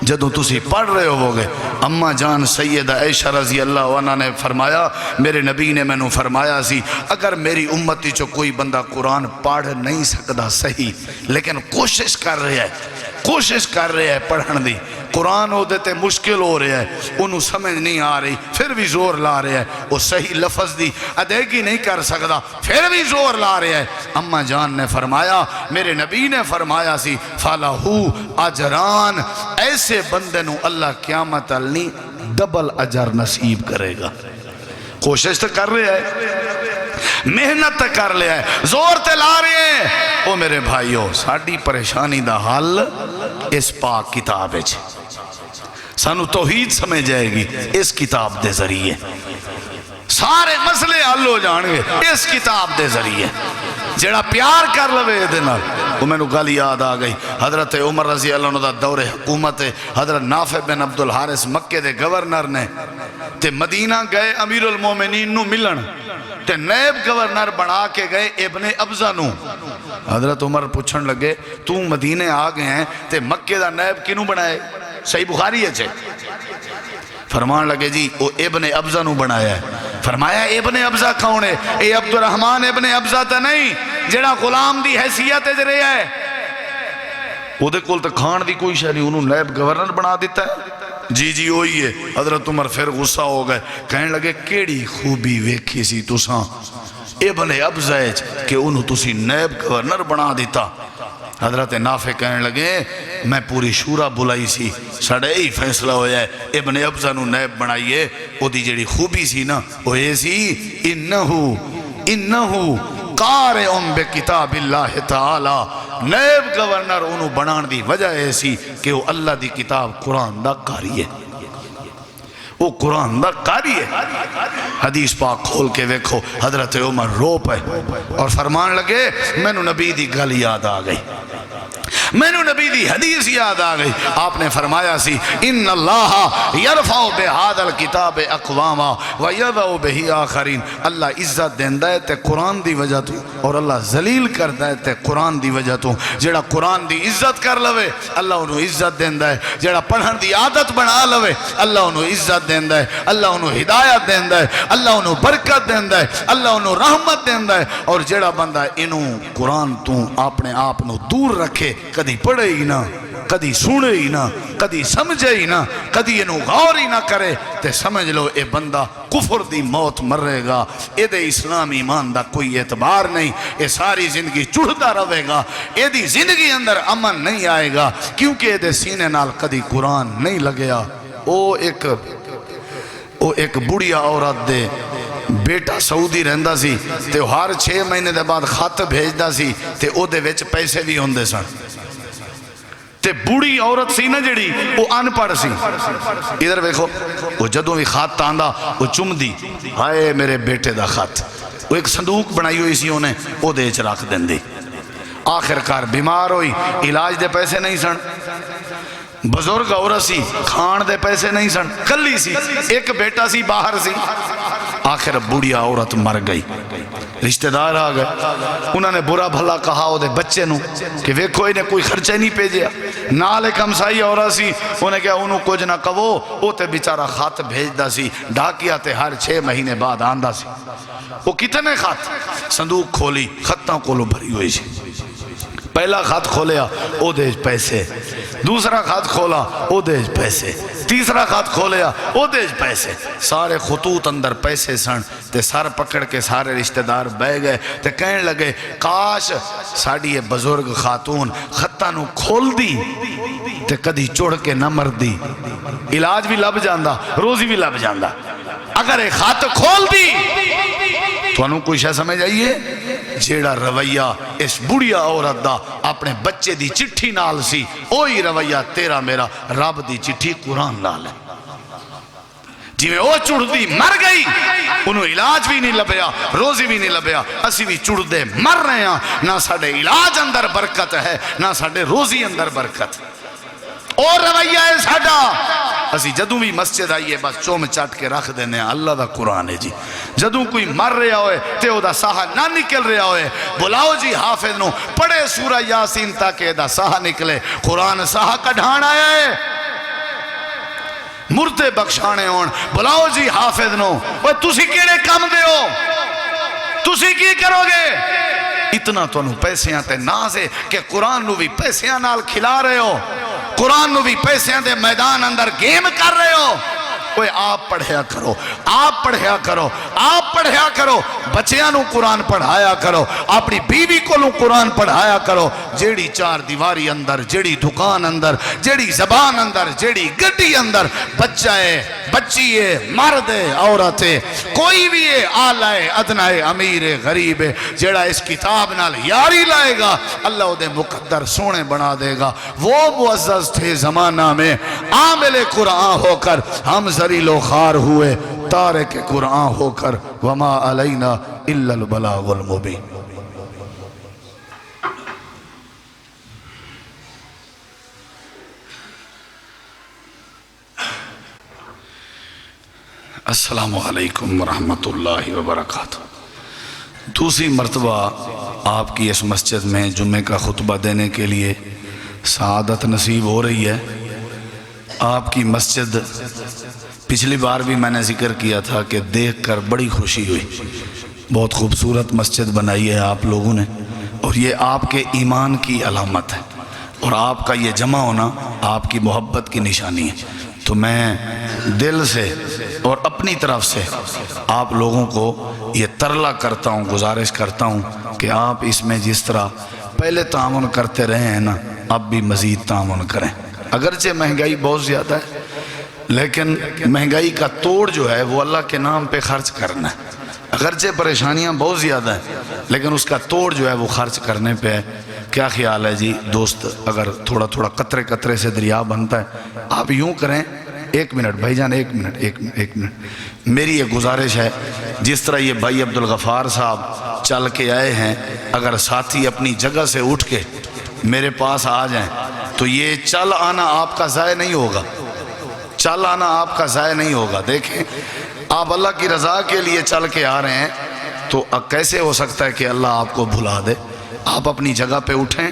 جدوں تسی پڑھ رہے ہو گے اماں جان سیدہ عائشہ رضی اللہ عنہ نے فرمایا میرے نبی نے میں نو فرمایا سی اگر میری امتی چو کوئی بندہ قرآن پڑھ نہیں سکتا صحیح لیکن کوشش کر رہے ہے پڑھن دی قرآن ہو دیتے مشکل ہو رہے ہے انہوں سمجھ نہیں آ رہی پھر بھی زور لا رہے ہے وہ صحیح لفظ دی ادائیگی نہیں کر سکتا پھر بھی زور لا رہے ہے اماں جان نے فرمایا میرے نبی نے فرمایا سی فَلَهُ اجران ایسے بندے نو اللہ قیامت علی ڈبل اجر نصیب کرے گا کوشش تو کر رہے ہے محنت کر لیا ہے زور تے لا رہے ہیں او میرے بھائیو ساڑی پریشانی دا حل اس پاک کتاب ہے سانو توحید سمجھ جائے گی اس کتاب دے ذریعے سارے مسئلے حل ہو جان گے اس کتاب دے ذریعے جڑا پیار کر لوے دینا وہ میں نو گل یاد آ گئی حضرت عمر رضی اللہ عنہ دا دور حکومت حضرت نافع بن عبد الحارث مکہ دے گورنر نے تے مدینہ گئے امیر المومنین نو ملن تے نیب گورنر بنا کے گئے ابن ابزہ نو حضرت عمر پوچھن لگے تو مدینے آ گئے ہیں تے مکہ دا نیب کنو بنائے صحیح بخاری ہے فرمان لگے جی وہ ابن ابزہ نو بنایا ہے فرمایا ابن ابزہ کون ہے اے عبد الرحمن ابن ابزہ تا نہیں جڑا غلام دی حیثیت ہے جرے ہے وہ دے کول تا کھان دی کوئی شہری انہوں نیب گورنر بنا دیتا ہے جی ہوئی ہے حضرت عمر پھر غصہ ہو گئے کہنے لگے کیڑی خوبی ویکھی سی تساں ابن ابزہ کہ انہوں تسی نیب گورنر بنا دیتا حضرت نافع کہنے لگے میں پوری شورا بلائی سی ساڑھے ہی فیصلہ ہویا ہے ابن ابزہ نو نیب بنائیے او دی جڑی خوبی سی نا وہ یہ سی انہو قارئن بکتاب اللہ تعالی نیب گورنر انہوں بنان دی وجہ ایسی کہ وہ اللہ دی کتاب قرآن دا قاری ہے وہ قرآن دا قاری ہے حدیث پاک کھول کے ویکھو حضرت عمر رو پہ اور فرمان لگے میں نو نبی دی گل یاد آ گئی میں نو نبی دی حدیث یاد آ گئی آپ نے فرمایا سی ان اللہ یرفع بہذا الکتاب اقواما ویضع بہ آخرین اللہ عزت دیندہ ہے تے قرآن دی وجہ تو اور اللہ ذلیل کردہ ہے تے قرآن دی وجہ تو جڑا قرآن دی عزت کر لوے اللہ انہوں عزت دیندہ ہے جڑا پڑھن دی عادت بنا لوے اللہ انہوں عزت دیندہ ہے اللہ انہوں ہدایت دیندہ ہے اللہ انہوں برکت دیندہ ہے اللہ انہوں رحمت دیندہ ہے اور جڑا بندہ انہوں قرآن تو اپنے آپ نو دور رکھے کدی پڑھے ہی نہ کدی سنے ہی نہ کدی سمجھے ہی نہ کدی انہوں غور ہی نہ کرے تے سمجھ لو اے بندہ کفر دی موت مرے گا اے دے اسلام ایمان دا کوئی اعتبار نہیں اے ساری زندگی چڑھتا رہے گا اے دی زندگی اندر امن نہیں آئے گا کیونکہ اے دے سینے نال کدی قرآن نہیں لگیا او ایک بڑیا عورت دے بیٹا سعودی رہندا سی تے ہر 6 مہینے دے بعد خط بھیجدا سی تے او دے وچ پیسے بھی ہوندے سن تے بڑی عورت سی نا جڑی وہ ان پڑھ سی ادھر ویکھو وہ جدوں بھی خط آندا وہ چم دی ہائے میرے بیٹے دا خط وہ ایک صندوق بنائی ہوئی سی انہیں وہ دے چ رکھ دیندی آخر کار بیمار ہوئی علاج دے پیسے نہیں سن بزرگ عورت سی کھان دے پیسے نہیں سن کلی سی ایک بیٹا سی باہر سی آخر بڑیا عورت مر گئی رشتہ دار آ گئے انہوں نے برا بھلا کہا وہ دے بچے نو کہ ویکھو انہیں کوئی خرچہ نہیں بھیجیا نال ایک ہمسائی عورت سی انہیں کہا انہوں کچھ نہ کہو وہ تے بیچارہ خط بھیجدا سی ڈاکیا تے ہر 6 مہینے بعد آندا سی وہ کتنے خط صندوق کھولی خطاں کولو بھری ہوئی سی پہلا خط کھولیا او دے پیسے دوسرا خط کھولا او دے پیسے تیسرا خط کھولیا او دے پیسے سارے خطوط اندر پیسے سن تے سر پکڑ کے سارے رشتہ دار بہ گئے تے کہنے لگے کاش ساڑی یہ بزرگ خاتون خطہ نو کھول دی تے کدی چوڑ کے نہ مر دی علاج بھی لب جاندہ روزی بھی لب جاندہ اگر ایک خط کھول دی تو انہوں کوئی شاہ سمجھ آئیے جیڑا رویہ اس بڑیا عورت دا اپنے بچے دی چٹھی نال سی اوہی رویہ تیرا میرا رب دی چٹھی قرآن نال ہے جی میں او چڑھ دی مر گئی انہوں علاج بھی نہیں لبیا روزی بھی نہیں لبیا اسی بھی چڑھ دے مر رہے ہیں نہ ساڑھے علاج اندر برکت ہے نہ ساڑھے روزی اندر برکت اور رویہ ہے ساڑھا اسی جدوں بھی مسجد آئیے بس چوم چاٹ کے رکھ دینے اللہ دا قرآن ہے جی جدوں کوئی مر رہا ہوئے تے او دا ساہا نہ نکل رہا ہوئے بلاؤ جی حافظ نو پڑھے سورہ یاسین تاکہ دا ساہا نکلے قرآن ساہا کا ڈھان آیا ہے مردے بخشانے ہون بلاؤ جی حافظ نو تُسی کیڑے کم دے ہو تُسی کی کرو گے اتنا تو انہوں پیسیاں تے نازے کہ قرآن نو بھی پیسیاں نال کھلا رہے ہو قرآن نو بھی پیسیاں دے میدان اندر گیم کر رہے ہو اوے آپ پڑھیا کرو آپ پڑھیا کرو آپ پڑھیا کرو بچیاں نو قرآن پڑھایا کرو اپنی بیوی کو نو قرآن پڑھایا کرو جیڑی 4 دیواری اندر جیڑی دکان اندر جیڑی زبان اندر جیڑی گڈی اندر بچہ ہے بچی ہے مرد ہے عورت ہے کوئی بھی ہے آلہ ہے ادنا ہے امیر ہے غریب ہے جیڑا اس کتاب نال یاری لائے گا اللہ دے مقدر سونے بنا دے گا وہ معزز تھے زمانہ میں عامل قرآن ہو کر ہم ذلیل و خوار ہوئے تارک قرآن ہو کر وما علینا الا البلاغ المبین السلام علیکم ورحمۃ اللہ وبرکاتہ دوسری مرتبہ آپ کی اس مسجد میں جمعہ کا خطبہ دینے کے لیے سعادت نصیب ہو رہی ہے آپ کی مسجد پچھلی بار بھی میں نے ذکر کیا تھا کہ دیکھ کر بڑی خوشی ہوئی بہت خوبصورت مسجد بنائی ہے آپ لوگوں نے اور یہ آپ کے ایمان کی علامت ہے اور آپ کا یہ جمع ہونا آپ کی محبت کی نشانی ہے تو میں دل سے اور اپنی طرف سے آپ لوگوں کو یہ ترلا کرتا ہوں گزارش کرتا ہوں کہ آپ اس میں جس طرح پہلے تعاون کرتے رہے ہیں نا، اب بھی مزید تعاون کریں۔ اگرچہ مہنگائی بہت زیادہ ہے، لیکن مہنگائی کا توڑ جو ہے وہ اللہ کے نام پہ خرچ کرنا ہے۔ اگرچہ پریشانیاں بہت زیادہ ہیں، لیکن اس کا توڑ جو ہے وہ خرچ کرنے پہ ہے۔ کیا خیال ہے جی دوست؟ اگر تھوڑا تھوڑا قطرے قطرے سے دریا بنتا ہے، آپ یوں کریں۔ ایک منٹ بھائی جان، ایک منٹ میری یہ گزارش ہے، جس طرح یہ بھائی عبدالغفار صاحب چل کے آئے ہیں، اگر ساتھی اپنی جگہ سے اٹھ کے میرے پاس آ جائیں تو یہ چل آنا آپ کا ضائع نہیں ہوگا، چل آنا آپ کا ضائع نہیں ہوگا۔ دیکھیں، آپ اللہ کی رضا کے لیے چل کے آ رہے ہیں تو کیسے ہو سکتا ہے کہ اللہ آپ کو بھلا دے؟ آپ اپنی جگہ پہ اٹھیں،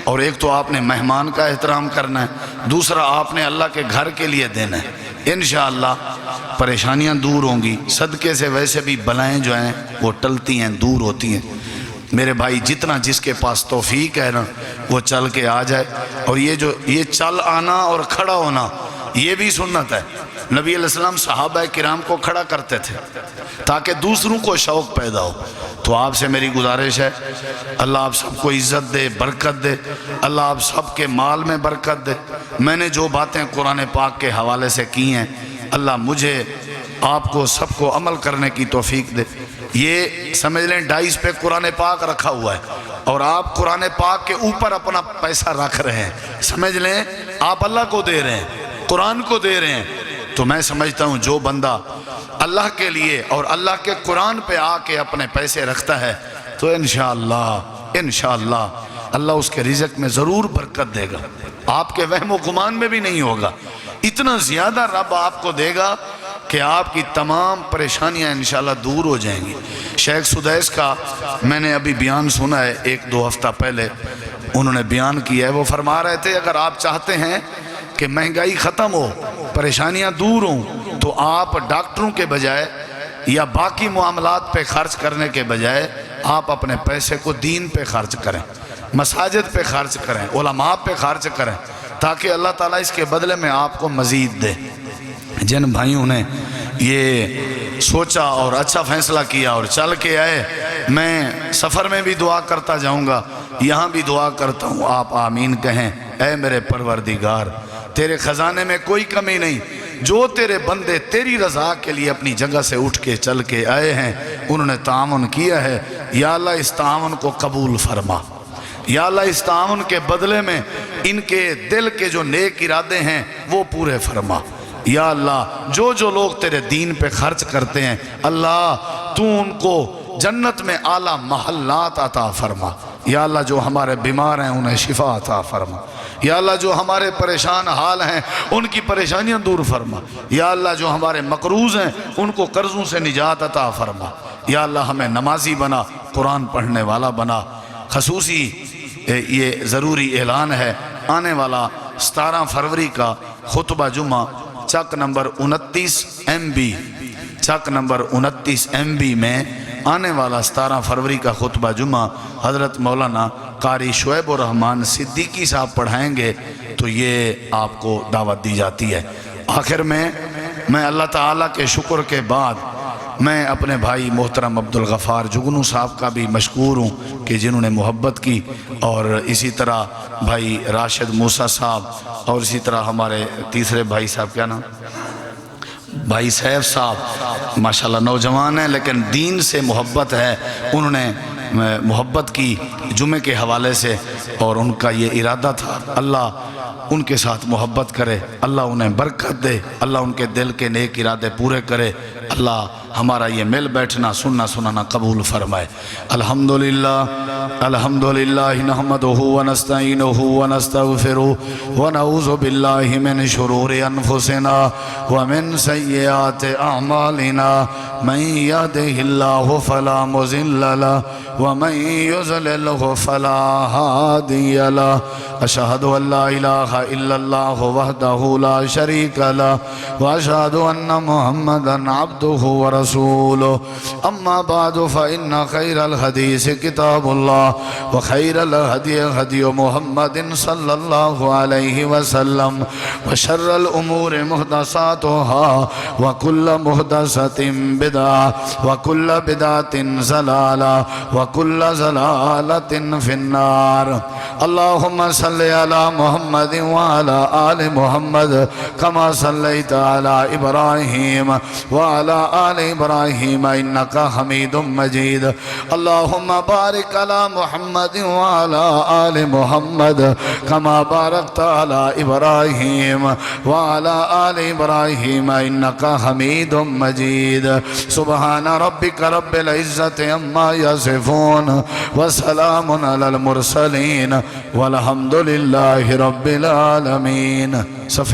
اور ایک تو آپ نے مہمان کا احترام کرنا ہے، دوسرا آپ نے اللہ کے گھر کے لیے دینا ہے۔ انشاءاللہ پریشانیاں دور ہوں گی، صدقے سے ویسے بھی بلائیں جو ہیں وہ ٹلتی ہیں، دور ہوتی ہیں۔ میرے بھائی جتنا جس کے پاس توفیق ہے نا وہ چل کے آ جائے۔ اور یہ چل آنا اور کھڑا ہونا یہ بھی سنت ہے۔ نبی علیہ السلام صحابہ کرام کو کھڑا کرتے تھے تاکہ دوسروں کو شوق پیدا ہو۔ تو آپ سے میری گزارش ہے، اللہ آپ سب کو عزت دے، برکت دے، اللہ آپ سب کے مال میں برکت دے۔ میں نے جو باتیں قرآن پاک کے حوالے سے کی ہیں، اللہ مجھے آپ کو سب کو عمل کرنے کی توفیق دے۔ یہ سمجھ لیں ڈائس پہ قرآن پاک رکھا ہوا ہے اور آپ قرآن پاک کے اوپر اپنا پیسہ رکھ رہے ہیں، سمجھ لیں آپ اللہ کو دے رہے ہیں، قرآن کو دے رہے ہیں۔ تو میں سمجھتا ہوں جو بندہ اللہ کے لیے اور اللہ کے قرآن پہ آ کے اپنے پیسے رکھتا ہے تو انشاءاللہ اللہ اس کے رزق میں ضرور برکت دے گا، آپ کے وہم و گمان میں بھی نہیں ہوگا۔ اتنا زیادہ رب آپ کو دے گا کہ آپ کی تمام پریشانیاں انشاءاللہ دور ہو جائیں گی۔ شیخ سدیس کا میں نے ابھی بیان سنا ہے، 1-2 ہفتہ پہلے انہوں نے بیان کیا ہے۔ وہ فرما رہے تھے اگر آپ چاہتے ہیں کہ مہنگائی ختم ہو، پریشانیاں دور ہوں، تو آپ ڈاکٹروں کے بجائے یا باقی معاملات پہ خرچ کرنے کے بجائے آپ اپنے پیسے کو دین پہ خرچ کریں، مساجد پہ خرچ کریں، علماء پہ خرچ کریں، تاکہ اللہ تعالیٰ اس کے بدلے میں آپ کو مزید دے۔ جن بھائیوں نے یہ سوچا اور اچھا فیصلہ کیا اور چل کے آئے، میں سفر میں بھی دعا کرتا جاؤں گا، یہاں بھی دعا کرتا ہوں، آپ آمین کہیں۔ اے میرے پروردگار، تیرے خزانے میں کوئی کمی نہیں، جو تیرے بندے تیری رضا کے لیے اپنی جگہ سے اٹھ کے چل کے آئے ہیں، انہوں نے تعاون کیا ہے، یا اللہ اس تعاون کو قبول فرما، یا اللہ اس تعاون کے بدلے میں ان کے دل کے جو نیک ارادے ہیں وہ پورے فرما۔ یا اللہ جو لوگ تیرے دین پہ خرچ کرتے ہیں، اللہ تو ان کو جنت میں اعلیٰ محلات عطا فرما۔ یا اللہ جو ہمارے بیمار ہیں انہیں شفا عطا فرما۔ یا اللہ جو ہمارے پریشان حال ہیں ان کی پریشانیاں دور فرما۔ یا اللہ جو ہمارے مقروض ہیں ان کو قرضوں سے نجات عطا فرما۔ یا اللہ ہمیں نمازی بنا، قرآن پڑھنے والا بنا۔ خصوصی یہ ضروری اعلان ہے، آنے والا 17 فروری کا خطبہ جمعہ چک نمبر 29 MB، چک نمبر 29 MB میں آنے والا 17 فروری کا خطبہ جمعہ حضرت مولانا قاری شعیب الرحمن صدیقی صاحب پڑھائیں گے، تو یہ آپ کو دعوت دی جاتی ہے۔ آخر میں اللہ تعالیٰ کے شکر کے بعد میں اپنے بھائی محترم عبدالغفار جگنو صاحب کا بھی مشکور ہوں کہ جنہوں نے محبت کی، اور اسی طرح بھائی راشد موسیٰ صاحب، اور اسی طرح ہمارے تیسرے بھائی صاحب کیا نام، بھائی سیف صاحب، ماشاءاللہ نوجوان ہیں لیکن دین سے محبت ہے، انہوں نے محبت کی جمعے کے حوالے سے، اور ان کا یہ ارادہ تھا اللہ ان کے ساتھ محبت کرے، اللہ انہیں برکت دے، اللہ ان کے دل کے نیک ارادے پورے کرے، اللہ ہمارا یہ مل بیٹھنا سننا سنانا قبول فرمائے۔ الحمدللہ الحمدللہ نحمدہ ونستعینہ ونستغفرہ ونعوذ باللہ من شرور انفسنا ومن سیئات اعمالنا، من یہدہ اللہ فلا مضل لہ ومن یضللہ فلا ہادی لہ، اشہد ان لا الہ الا اللہ وحدہ لا شریک لہ واشہد ان محمدا عبدہ ورسولہ، اما بعد فإن خیر الحدیث کتاب اللہ وخیر الہدی ہدی محمد صلی اللہ علیہ وسلم وشر الامور محدثاتها وکل محدثۃ بدعہ وکل بدعۃ ضلالہ وکل ضلالۃ ضلالة في النار اللهم صل على محمد وعلى آل محمد كما صليت على إبراهيم وعلى آل إبراهيم إنك حميد مجيد اللهم بارك على محمد وعلى آل محمد كما باركت على إبراهيم وعلى آل إبراهيم إنك حميد مجيد سبحان ربك رب العزة عما يصفون وسلام على المرسلين والحمد لله رب العالمين.